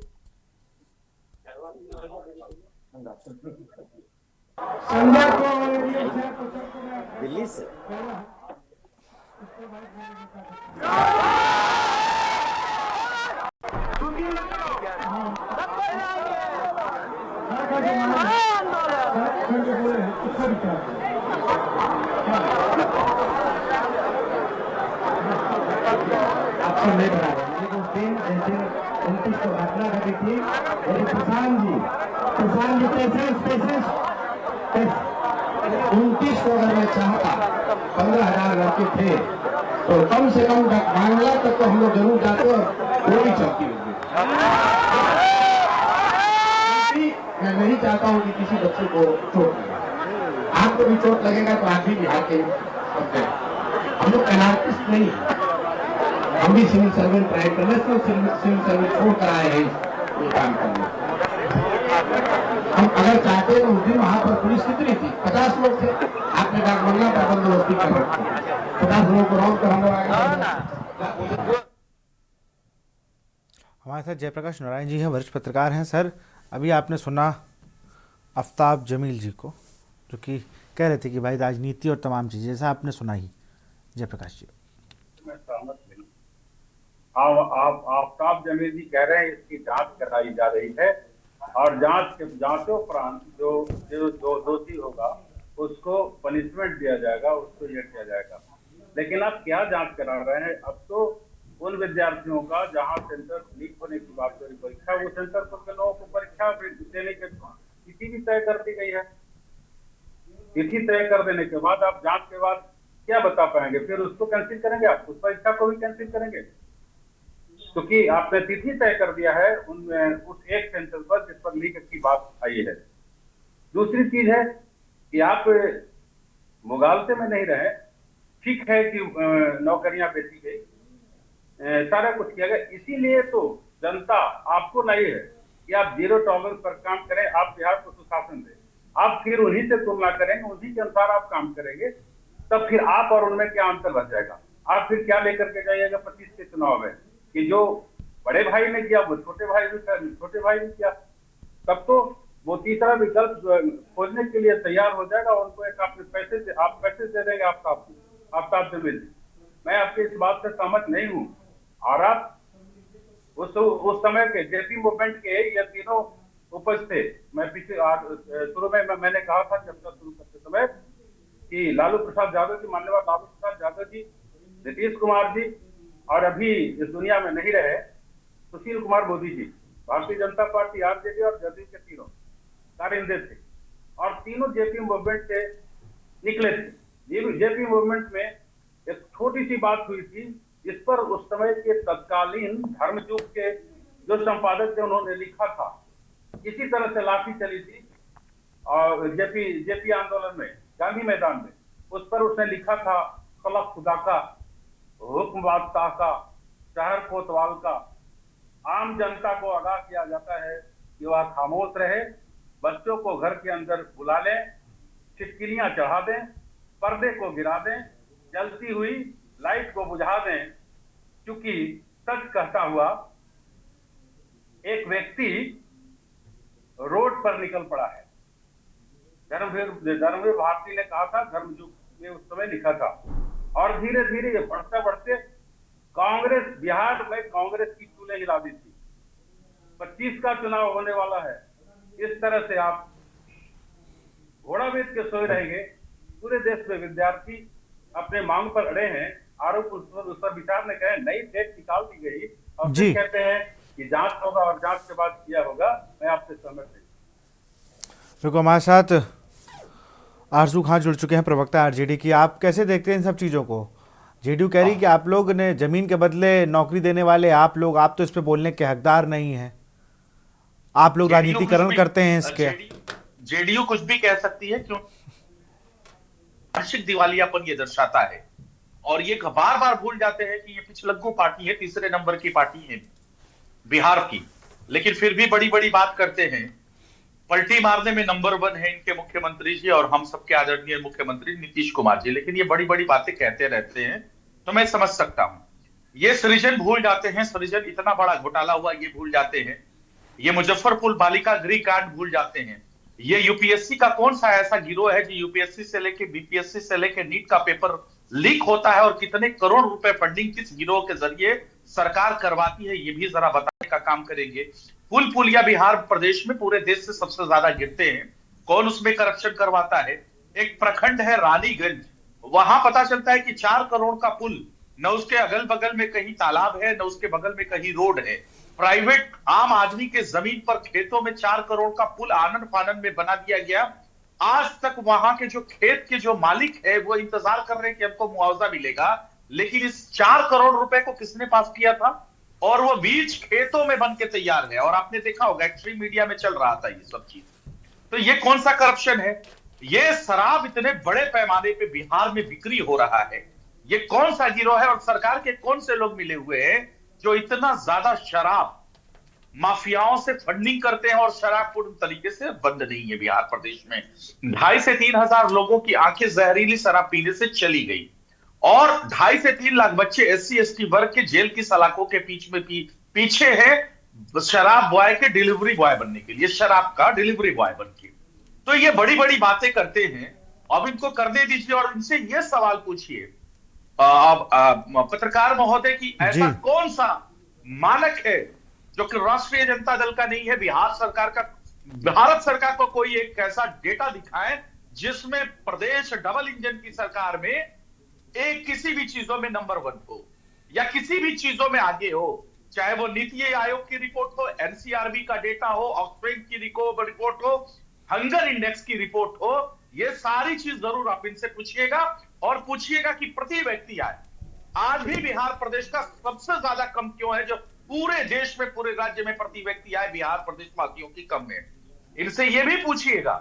दिल्ली से नहीं बना रहे, लेकिन 29 को घटना घटी थी, यदि प्रशांत जी पेशेंस 29 को अगर मैं चाहता 15,000 लड़के थे तो कम से कम बांग्ला तक तो हम लोग जरूर जाते और गोली चलती होगी। मैं नहीं चाहता हूँ कि किसी बच्चे को चोट लगे। आपको भी चोट लगेगा तो आप भी बिहार के बच्चे। हम लोग एनार्किस्ट नहीं, हम भी सिविल सर्वेंट रहे, इंटरनेशनल सिविल सर्वेंट छोड़कर आए हैं ये काम करने। हम अगर चाहते तो उस दिन वहां पर पुलिस कितनी थी? 50 लोग थे। आपने डाकबंगला पर बंदोबस्ती कर रखा, 50 लोगों को रोक कर हम लोग आगे। हमारे साथ जयप्रकाश नारायण जी हैं, वरिष्ठ पत्रकार हैं। सर, अभी आपने सुना आफ्ताब जमील जी को, जो कि कह रहे थे कि भाई राजनीति और तमाम चीज़ें, जैसा आपने सुना ही। जयप्रकाश जी, मैं सहमत नहीं। आप आफ्ताब जमील जी कह रहे हैं इसकी जांच कराई जा रही है और जांचोपरांत जो दोषी होगा उसको पनिशमेंट दिया जाएगा, उसको ये किया जाएगा। लेकिन आप क्या जांच करा रहे हैं? अब तो उन विद्यार्थियों का जहां सेंटर लीक होने की बात हो रही परीक्षा, वो सेंटर पर के लोगों को परीक्षा देने के तिथि भी तय कर दी गई है। तिथि तय कर देने के बाद आप जांच के बाद क्या बता पाएंगे? फिर उसको कैंसिल करेंगे, आप उस परीक्षा को भी कैंसिल करेंगे, क्योंकि आपने तिथि तय कर दिया है उनमें उस एक सेंटर पर जिस पर लीक की बात आई है। दूसरी चीज है कि आप मुगालते में नहीं रहे। ठीक है कि नौकरियां बेची गई, सारा कुछ किया गया, इसीलिए तो जनता आपको नहीं है कि आप जीरो टॉलरेंस पर काम करें, आप बिहार को सुशासन दें। आप फिर उन्हीं से तुलना करेंगे, उसी के अनुसार आप काम करेंगे, तब फिर आप और उनमें क्या अंतर रह जाएगा? आप फिर क्या लेकर के जाइएगा 25 के चुनाव में कि जो बड़े भाई ने किया वो छोटे भाई ने किया? तब तो वो तीसरा विकल्प खोजने के लिए तैयार हो जाएगा। उनको एक आप पैसे दे देंगे आफ्ताब जमील। मैं आपकी इस बात से सहमत नहीं हूँ। और आप उस समय के जेपी मूवमेंट के ये तीनों उपज थे। मैं पिछले शुरू में मैंने कहा था चर्चा शुरू करते समय कि लालू प्रसाद यादव जी, माननीय लालू प्रसाद यादव जी, नीतीश कुमार जी और अभी इस दुनिया में नहीं रहे सुशील कुमार मोदी जी, भारतीय जनता पार्टी, आरजेडी और जदयू के तीनों कारिंदे थे और तीनों जेपी मूवमेंट से निकले थे। जेपी मूवमेंट में एक छोटी सी बात हुई थी जिस पर उस समय के तत्कालीन धर्मयुग के जो संपादक थे उन्होंने लिखा था। इसी तरह से लाठी चली थी और जेपी आंदोलन में गांधी मैदान में, उस पर उसने लिखा था खलक खुदा का, हुक्म बादशाह का, शहर कोतवाल का। आम जनता को आगाह किया जाता है कि वह खामोश रहे, बच्चों को घर के अंदर बुला लें, छिटकिलियां चढ़ा दें, पर्दे को गिरा दें, जलती हुई लाइट को बुझा दें, क्योंकि सच कहता हुआ एक व्यक्ति रोड पर निकल पड़ा है। धर्मवीर भारती ने कहा था, धर्मयुग में उस समय लिखा था। और धीरे धीरे ये बढ़ते बढ़ते कांग्रेस, बिहार में कांग्रेस की चूल्हे हिला दी थी। 25 का चुनाव होने वाला है, इस तरह से आप घोड़ा बेच के सोए रहेंगे। पूरे देश में विद्यार्थी अपने मांग पर अड़े हैं। आरोप उस पर विचार ने कहे नई डेट निकाल दी गई और फिर कहते हैं कि जांच होगा और जांच के बाद किया होगा। मैं आपसे सहमत नहीं। देखो, हमारे साथ आरजू खान जुड़ चुके हैं, प्रवक्ता आरजेडी की। आप कैसे देखते हैं इन सब चीज़ों को? जेडीयू कह रही कि आप लोग ने जमीन के बदले नौकरी देने वाले आप लोग, आप तो इस पे बोलने के हकदार नहीं हैं, आप लोग राजनीतिकरण करते हैं इसके। जेडीयू कुछ भी कह सकती है, क्यों? वार्षिक दिवालियापन ये दर्शाता है और ये बार बार भूल जाते हैं कि ये पिछलग्गू पार्टी है, तीसरे नंबर की पार्टी है बिहार की, लेकिन फिर भी बड़ी बड़ी बात करते हैं। पलटी मारने में नंबर 1 है इनके मुख्यमंत्री जी और हम सबके आदरणीय मुख्यमंत्री नीतीश कुमार जी, लेकिन ये बड़ी बड़ी बातें कहते रहते हैं, तो मैं समझ सकता हूं। ये सृजन भूल जाते हैं, सृजन इतना बड़ा घोटाला हुआ ये भूल जाते हैं। ये मुजफ्फरपुर बालिका गृह कांड भूल जाते हैं। ये यूपीएससी का कौन सा ऐसा गिरोह है जो यूपीएससी से लेके बीपीएससी से लेके नीट का पेपर लीक होता है और कितने करोड़ रुपए फंडिंग किस गिरोह के जरिए सरकार करवाती है, ये भी जरा बताने का काम करेंगे। पुल पुलिया बिहार प्रदेश में पूरे देश से सबसे ज्यादा गिरते हैं, कौन उसमें करप्शन करवाता है? एक प्रखंड है रानीगंज, वहां पता चलता है कि 4 करोड़ का पुल न उसके अगल बगल में कहीं तालाब है, न उसके बगल में कहीं रोड है। प्राइवेट आम आदमी के जमीन पर खेतों में 4 करोड़ का पुल आनन फानन में बना दिया गया। आज तक वहां के जो खेत के जो मालिक है वो इंतजार कर रहे हैं कि हमको मुआवजा मिलेगा, लेकिन इस 4 करोड़ रुपए को किसने पास किया था? और वो बीज खेतों में बन के तैयार है। और आपने देखा होगा एक्सट्रीम मीडिया में चल रहा था ये सब चीज। तो ये कौन सा करप्शन है? ये शराब इतने बड़े पैमाने पे बिहार में बिक्री हो रहा है, ये कौन सा गिरोह है और सरकार के कौन से लोग मिले हुए हैं जो इतना ज्यादा शराब माफियाओं से फंडिंग करते हैं? और शराब पूर्ण तरीके से बंद नहीं है बिहार प्रदेश में। 2,500 से 3,000 लोगों की आंखें जहरीली शराब पीने से चली गई और 2.5 से 3 लाख बच्चे SC ST वर्ग के जेल की सलाखों के पीछे है शराब बॉय के डिलीवरी बॉय बनने के लिए, शराब का डिलीवरी बॉय बन के। तो ये बड़ी बड़ी बातें करते हैं। अब इनको करने दीजिए और इनसे ये सवाल पूछिए पत्रकार महोदय की ऐसा कौन सा मानक है जो कि राष्ट्रीय जनता दल का नहीं है, बिहार सरकार का? भारत सरकार को कोई एक ऐसा डेटा दिखाए जिसमें प्रदेश डबल इंजन की सरकार में एक किसी भी चीजों में नंबर 1 हो या किसी भी चीजों में आगे हो, चाहे वो नीति आयोग की रिपोर्ट हो, NCRB का डेटा हो, ऑक्सफैम की रिपोर्ट हो, हंगर इंडेक्स की रिपोर्ट हो। ये सारी चीज जरूर आप इनसे पूछिएगा और पूछिएगा कि प्रति व्यक्ति आए आज भी बिहार प्रदेश का सबसे ज्यादा कम क्यों है, जो पूरे देश में पूरे राज्य में प्रति व्यक्ति आए बिहार प्रदेश वासियों की कम है। इनसे यह भी पूछिएगा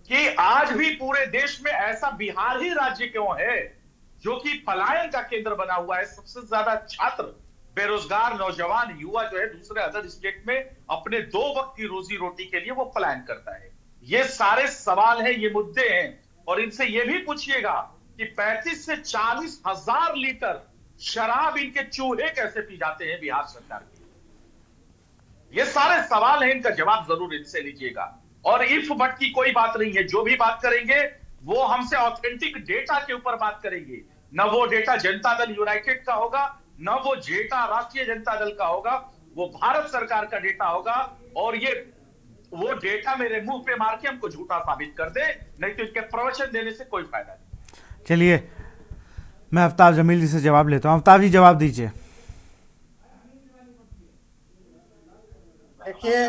कि आज भी पूरे देश में ऐसा बिहार ही राज्य क्यों है जो कि पलायन का केंद्र बना हुआ है। सबसे ज्यादा छात्र, बेरोजगार नौजवान युवा जो है दूसरे अदर स्टेट में अपने 2 वक्त की रोजी रोटी के लिए वो पलायन करता है। ये सारे सवाल हैं, ये मुद्दे हैं। और इनसे यह भी पूछिएगा कि 35 से 40 हजार लीटर शराब इनके चूहे कैसे पी जाते हैं बिहार सरकार के। ये सारे सवाल हैं, इनका जवाब जरूर इनसे लीजिएगा। और इफ बट की कोई बात नहीं है, जो भी बात करेंगे वो हमसे ऑथेंटिक डेटा के ऊपर बात करेंगे। न वो डेटा जनता दल यूनाइटेड का होगा, न वो डेटा राष्ट्रीय जनता दल का होगा, वो भारत सरकार का डेटा होगा। और ये वो डेटा मेरे मुंह पे मार के हमको झूठा साबित कर दे, नहीं तो इनके प्रवचन देने से कोई फायदा नहीं। चलिए, मैं आफ्ताब जमील जी से जवाब लेता हूं। आफ्ताब जी, जवाब दीजिए। देखिए,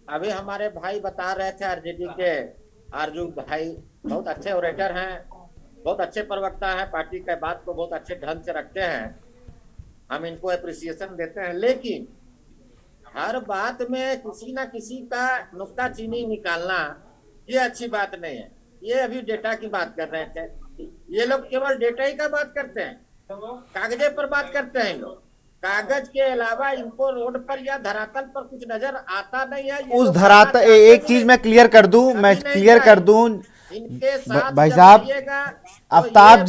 अभी हमारे भाई बता रहे थे आरजेडी के आरजू भाई बहुत अच्छे ऑरेटर हैं, बहुत अच्छे प्रवक्ता हैं, पार्टी के बात को बहुत अच्छे ढंग से रखते हैं, हम इनको अप्रिसिएशन देते हैं। लेकिन हर बात में किसी ना किसी का नुक्ताचीनी निकालना ये अच्छी बात नहीं है। ये अभी डेटा की बात कर रहे थे, ये लोग केवल डेटा ही का बात करते हैं, कागजे पर बात करते हैं लोग। कागज के अलावा इनको रोड पर या धरातल पर कुछ नजर आता नहीं है। उस धरातल, एक चीज मैं क्लियर कर दूं, भाई साहब, आफ्ताब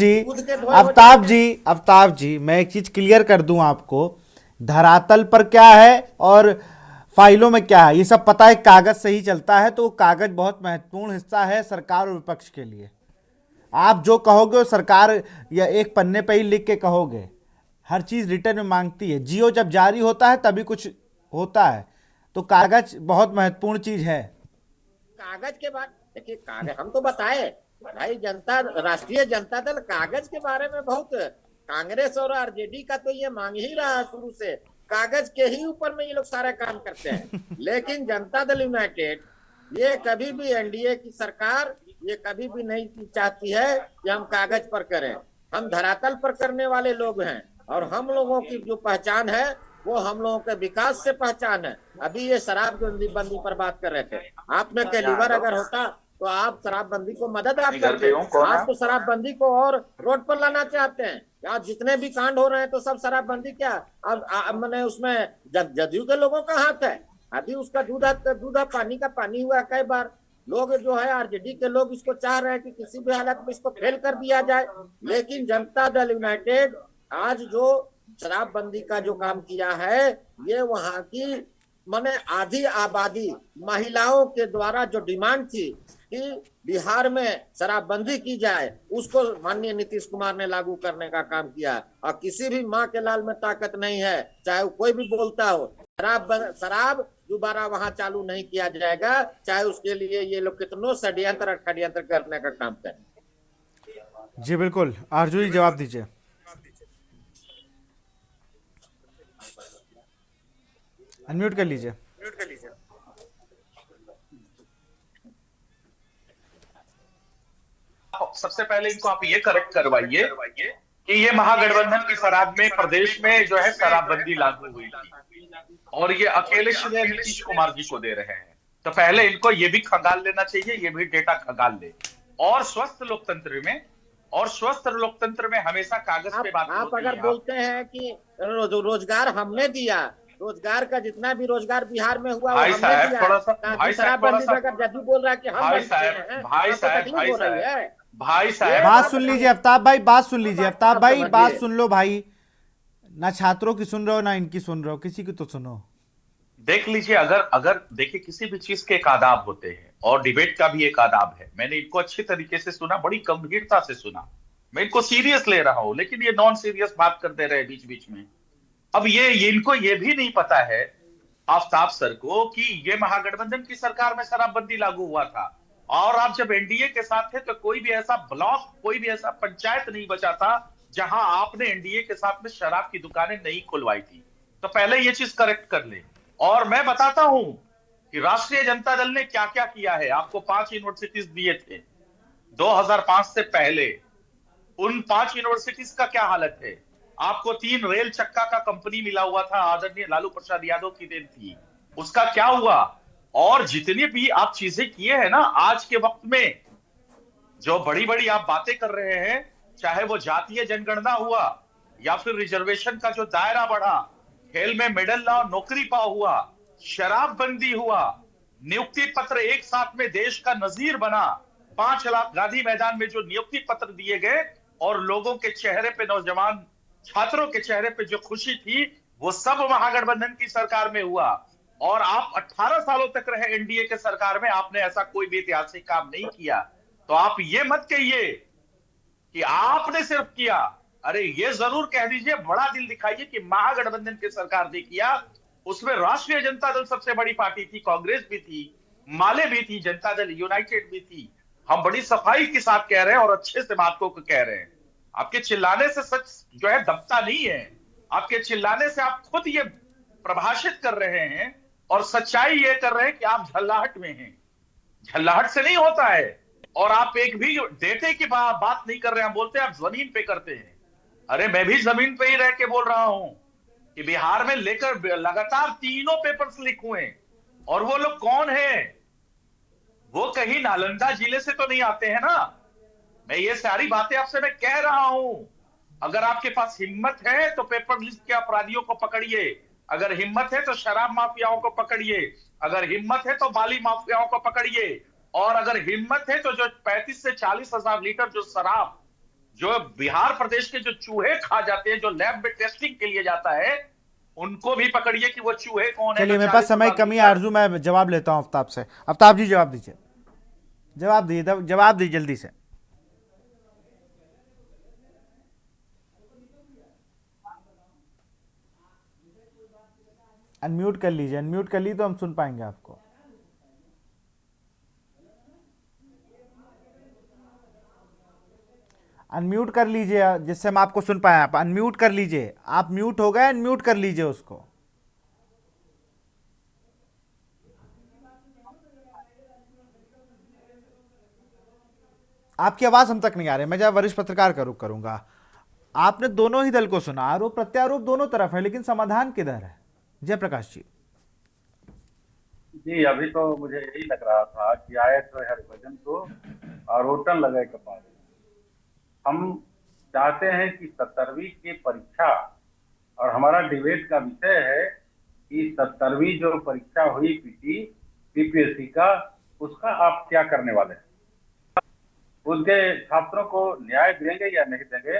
जी, मैं एक चीज क्लियर कर दूं आपको। धरातल पर क्या है और फाइलों में क्या है ये सब पता है, कागज से ही चलता है। तो कागज बहुत महत्वपूर्ण हिस्सा है सरकार और विपक्ष के लिए। आप जो कहोगे वो सरकार या एक पन्ने पे ही लिख के कहोगे, हर चीज रिटर्न में मांगती है। जियो जब जारी होता है तभी कुछ होता है, तो कागज बहुत महत्वपूर्ण चीज है। कागज के बाद देखिए, कागज हम तो बताए भाई, राष्ट्रीय जनता दल कागज के बारे में बहुत, कांग्रेस और आरजेडी का तो ये मांग ही रहा है शुरू से, कागज के ही ऊपर में ये लोग सारा काम करते हैं। लेकिन जनता दल यूनाइटेड ये कभी भी, एनडीए की सरकार ये कभी भी नहीं चाहती है कि हम कागज पर करें। हम धरातल पर करने वाले लोग हैं और हम लोगों की जो पहचान है वो हम लोगों के विकास से पहचान है। अभी ये शराबबंदी पर बात कर रहे थे, आप में कैलिबर अगर होता तो आप शराबबंदी को मदद आप करते। आप तो शराबबंदी को और रोड पर लाना चाहते हैं। आज जितने भी कांड हो रहे हैं तो सब शराबबंदी क्या, अब मैंने उसमें जदयू के लोगों का हाथ है। अभी उसका दूधा पानी का पानी हुआ कई बार। लोग जो है आरजेडी के लोग इसको चाह रहे हैं कि किसी भी हालत में इसको फेल कर दिया जाए। लेकिन जनता दल यूनाइटेड आज जो शराबबंदी का जो काम किया है, ये वहां की माने आधी आबादी महिलाओं के द्वारा जो डिमांड थी कि बिहार में शराबबंदी की जाए, उसको माननीय नीतीश कुमार ने लागू करने का काम किया। और किसी भी माँ के लाल में ताकत नहीं है, चाहे वो कोई भी बोलता हो, शराब दोबारा वहां चालू नहीं किया जाएगा, चाहे उसके लिए ये लोग कितनों षड्यंत्र करने का काम करें। जी बिल्कुल, आरजू जी जवाब दीजिए। अनम्यूट कर लीजिए। सबसे पहले इनको आप ये करेक्ट करवाइए कि ये महागठबंधन की शराब में प्रदेश में जो है शराबबंदी लागू हुई थी और ये अकेले श्रेय नीतीश कुमार जी को दे रहे हैं। तो पहले इनको ये भी खंगाल लेना चाहिए, ये भी डेटा खंगाल ले। और स्वस्थ लोकतंत्र में हमेशा कागज पे बात आप होती अगर है। बोलते हैं कि रोजगार हमने दिया, रोजगार का जितना भी रोजगार बिहार में हुआ वो भाई हमने साहब दिया, थोड़ा सा, भाई साहब शराबबंदी थोड़ा सा, अगर जदयू बोल रहा है कि हम भाई बंद किए हैं, साहब आपको तकलीफ हो रही है? भाई साहब बात सुन लीजिए आफ्ताब भाई, बात सुन लीजिए आफ्ताब भाई, समझिए। बात सुन लो भाई। ना छात्रों की सुन रहे हो ना इनकी सुन रहे हो, किसी की तो सुनो। देख लीजिए, अगर अगर देखिए किसी भी चीज के एक आदाब होते हैं और डिबेट का भी एक आदाब है। मैंने इनको अच्छी तरीके से सुना, बड़ी गंभीरता से सुना, मैं इनको सीरियस ले रहा हूं, लेकिन ये नॉन सीरियस बात कर दे रहे हैं बीच बीच में। अब ये इनको ये भी नहीं पता है आफ्ताब सर को कि ये महागठबंधन की सरकार में शराबबंदी लागू हुआ था और आप जब एनडीए के साथ थे तो कोई भी ऐसा ब्लॉक, कोई भी ऐसा पंचायत नहीं बचा था जहां आपने एनडीए के साथ में शराब की दुकानें नहीं खुलवाई थी। तो पहले ये चीज करेक्ट कर ले। और मैं बताता हूं कि राष्ट्रीय जनता दल ने क्या क्या किया है। आपको 5 यूनिवर्सिटीज दिए थे 2005 से पहले, उन 5 यूनिवर्सिटीज का क्या हालत है? आपको 3 रेल चक्का का कंपनी मिला हुआ था, आदरणीय लालू प्रसाद यादव की देन थी, उसका क्या हुआ? और जितनी भी आप चीजें किए हैं ना आज के वक्त में, जो बड़ी बड़ी आप बातें कर रहे हैं, चाहे वो जातीय जनगणना हुआ या फिर रिजर्वेशन का जो दायरा बढ़ा, खेल में मेडल ला, नौकरी पाओ हुआ, शराबबंदी हुआ, नियुक्ति पत्र एक साथ में देश का नजीर बना, 5 लाख गांधी मैदान में जो नियुक्ति पत्र दिए गए और लोगों के चेहरे पे, नौजवान छात्रों के चेहरे पे जो खुशी थी, वो सब महागठबंधन की सरकार में हुआ। और आप 18 सालों तक रहे एनडीए के सरकार में, आपने ऐसा कोई भी ऐतिहासिक काम नहीं किया। तो आप ये मत कहिए कि आपने सिर्फ किया, अरे ये जरूर कह दीजिए, बड़ा दिल दिखाइए कि महागठबंधन की सरकार ने किया। उसमें राष्ट्रीय जनता दल सबसे बड़ी पार्टी थी, कांग्रेस भी थी, माले भी थी, जनता दल यूनाइटेड भी थी। हम बड़ी सफाई के साथ कह रहे हैं और अच्छे से बातों को कह रहे हैं। आपके चिल्लाने से सच जो है दबता नहीं है, आपके चिल्लाने से आप खुद ये प्रभाषित कर रहे हैं और सच्चाई ये कर रहे हैं कि आप झल्लाहट में हैं। झल्लाहट से नहीं होता है। और आप एक भी डेटे की बात नहीं कर रहे हैं, बोलते हैं आप जमीन पे करते हैं। अरे मैं भी जमीन पे ही रह के बोल रहा हूं कि बिहार में लेकर लगातार 3 पेपर्स लीक हुए। और वो लोग कौन है? वो कहीं नालंदा जिले से तो नहीं आते हैं ना। मैं ये सारी बातें आपसे मैं कह रहा हूं। अगर आपके पास हिम्मत है तो पेपर लिस्ट के अपराधियों को पकड़िए, अगर हिम्मत है तो शराब माफियाओं को पकड़िए, अगर हिम्मत है तो बाली माफियाओं को पकड़िए, और अगर हिम्मत है तो जो 35 से 40 हजार लीटर जो शराब जो बिहार प्रदेश के जो चूहे खा जाते हैं, जो लैब में टेस्टिंग के लिए जाता है, उनको भी पकड़िए कि वो चूहे कौन है। चलिए मेरे पास समय कमी है आरजू, मैं जवाब लेता हूं आफ्ताब से। आफ्ताब जी जवाब दीजिए, जवाब दीजिए जल्दी से। अनम्यूट कर लीजिए, अनम्यूट कर लीजिए तो हम सुन पाएंगे आपको। अनम्यूट कर लीजिए जिससे हम आपको सुन पाए। आप अनम्यूट कर लीजिए, आप म्यूट हो गए, अनम्यूट कर लीजिए उसको। आपकी आवाज हम तक नहीं आ रही। मैं जब वरिष्ठ पत्रकार का रुख करूंगा। आपने दोनों ही दल को सुना, आरोप प्रत्यारोप दोनों तरफ है, लेकिन समाधान किधर है? जयप्रकाश जी। जी अभी तो मुझे यही लग रहा था कि आए तो हरिभजन को और होटल लगे कपाल। हम चाहते हैं कि 70वीं की परीक्षा, और हमारा डिबेट का विषय है कि 70वीं जो परीक्षा हुई पीपीएससी का, उसका आप क्या करने वाले हैं? उनके छात्रों को न्याय देंगे या नहीं देंगे,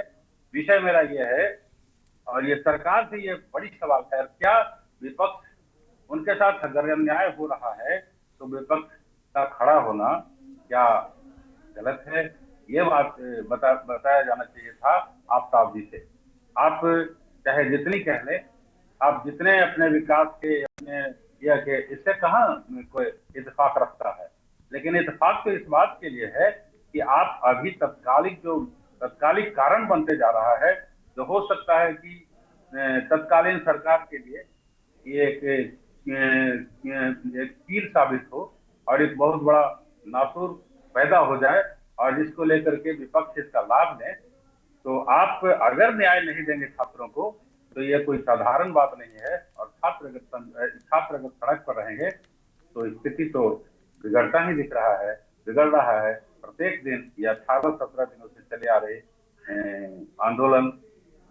विषय मेरा ये है। और ये सरकार से ये बड़ी सवाल है, क्या विपक्ष उनके साथ अगर अन्याय हो रहा है तो विपक्ष का खड़ा होना क्या गलत है? ये बात बताया जाना चाहिए था आफ्ताब जी से। आप चाहे जितनी कह लें, आप जितने अपने विकास के, अपने यह के, इससे कहाँ कोई इत्तेफाक रखता है। लेकिन इत्तेफाक तो इस बात के लिए है कि आप अभी तत्कालिक कारण बनते जा रहा है, जो हो सकता है कि तत्कालीन सरकार के लिए ये एक एक कील साबित हो और एक बहुत बड़ा नासूर पैदा हो जाए और जिसको लेकर के विपक्ष इसका लाभ ले। तो आप अगर न्याय नहीं देंगे छात्रों को तो ये कोई साधारण बात नहीं है। और छात्र अगर सड़क पर रहेंगे तो स्थिति तो बिगड़ता ही दिख रहा है, बिगड़ रहा है। प्रत्येक दिन या 18-17 दिनों से चले आ रहे आंदोलन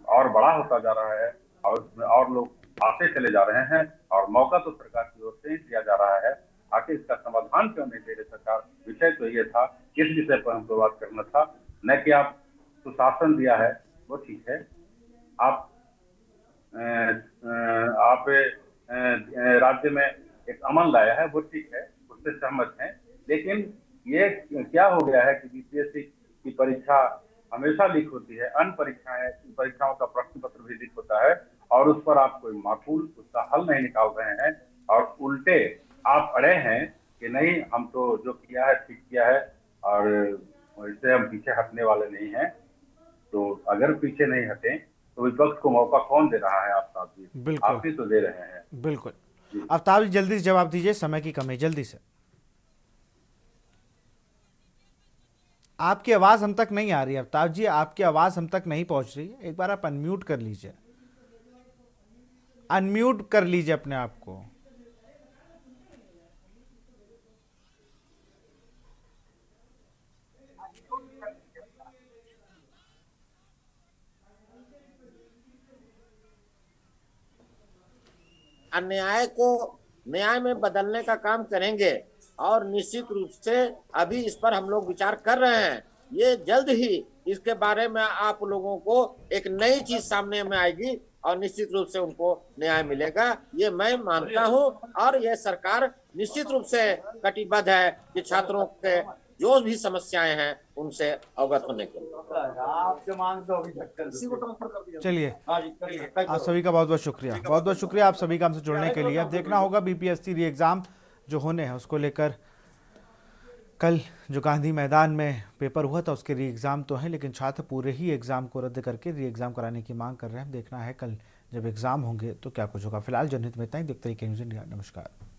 और बड़ा होता जा रहा है और लोग आते चले जा रहे हैं और मौका तो सरकार की ओर से ही दिया जा रहा है। आखिर इसका समाधान क्यों नहीं दे रही सरकार? विषय तो ये था, किस विषय पर हमको बात करना था, न कि आप सुशासन दिया है वो ठीक है, आप राज्य में एक अमन लाया है वो ठीक है, उससे सहमत हैं। लेकिन ये क्या हो गया है कि बीपीएससी की परीक्षा हमेशा लीक होती है, अन्य परीक्षाओं का प्रश्न पत्र भी लीक होता है और उस पर आप कोई माकूल उसका हल नहीं निकाल रहे हैं और उल्टे आप अड़े हैं कि नहीं हम तो जो किया है ठीक किया है और इससे हम पीछे हटने वाले नहीं हैं। तो अगर पीछे नहीं हटें तो विपक्ष को मौका कौन दे रहा है? आफ्ताब जी, बिल्कुल। आप ही तो दे रहे हैं। बिल्कुल। आफ्ताब जी जल्दी से जवाब दीजिए, समय की कमी, जल्दी से। आपकी आवाज हम तक नहीं आ रही है आफ्ताब जी, आपकी आवाज हम तक नहीं पहुंच रही है। एक बार आप अनम्यूट कर लीजिए, अनम्यूट कर लीजिए अपने आप को। अन्याय को न्याय में बदलने का काम करेंगे और निश्चित रूप से अभी इस पर हम लोग विचार कर रहे हैं। ये जल्द ही इसके बारे में आप लोगों को एक नई चीज सामने में आएगी और निश्चित रूप से उनको न्याय मिलेगा, ये मैं मानता हूं। और ये सरकार निश्चित रूप से कटिबद्ध है कि छात्रों के जो भी समस्याएं हैं उनसे अवगत होने के लिए। चलिए, आप सभी का बहुत बहुत शुक्रिया, बहुत बहुत शुक्रिया आप सभी का हमसे जुड़ने के लिए। अब देखना होगा बीपीएससी री एग्ज़ाम जो होने हैं उसको लेकर। कल जो गांधी मैदान में पेपर हुआ था उसके री एग्ज़ाम तो है, लेकिन छात्र पूरे ही एग्ज़ाम को रद्द करके री एग्ज़ाम कराने की मांग कर रहे हैं। देखना है कल जब एग्ज़ाम होंगे तो क्या कुछ होगा। फिलहाल जनहित में इतना ही। देखते रहिए के न्यूज़ इंडिया। नमस्कार।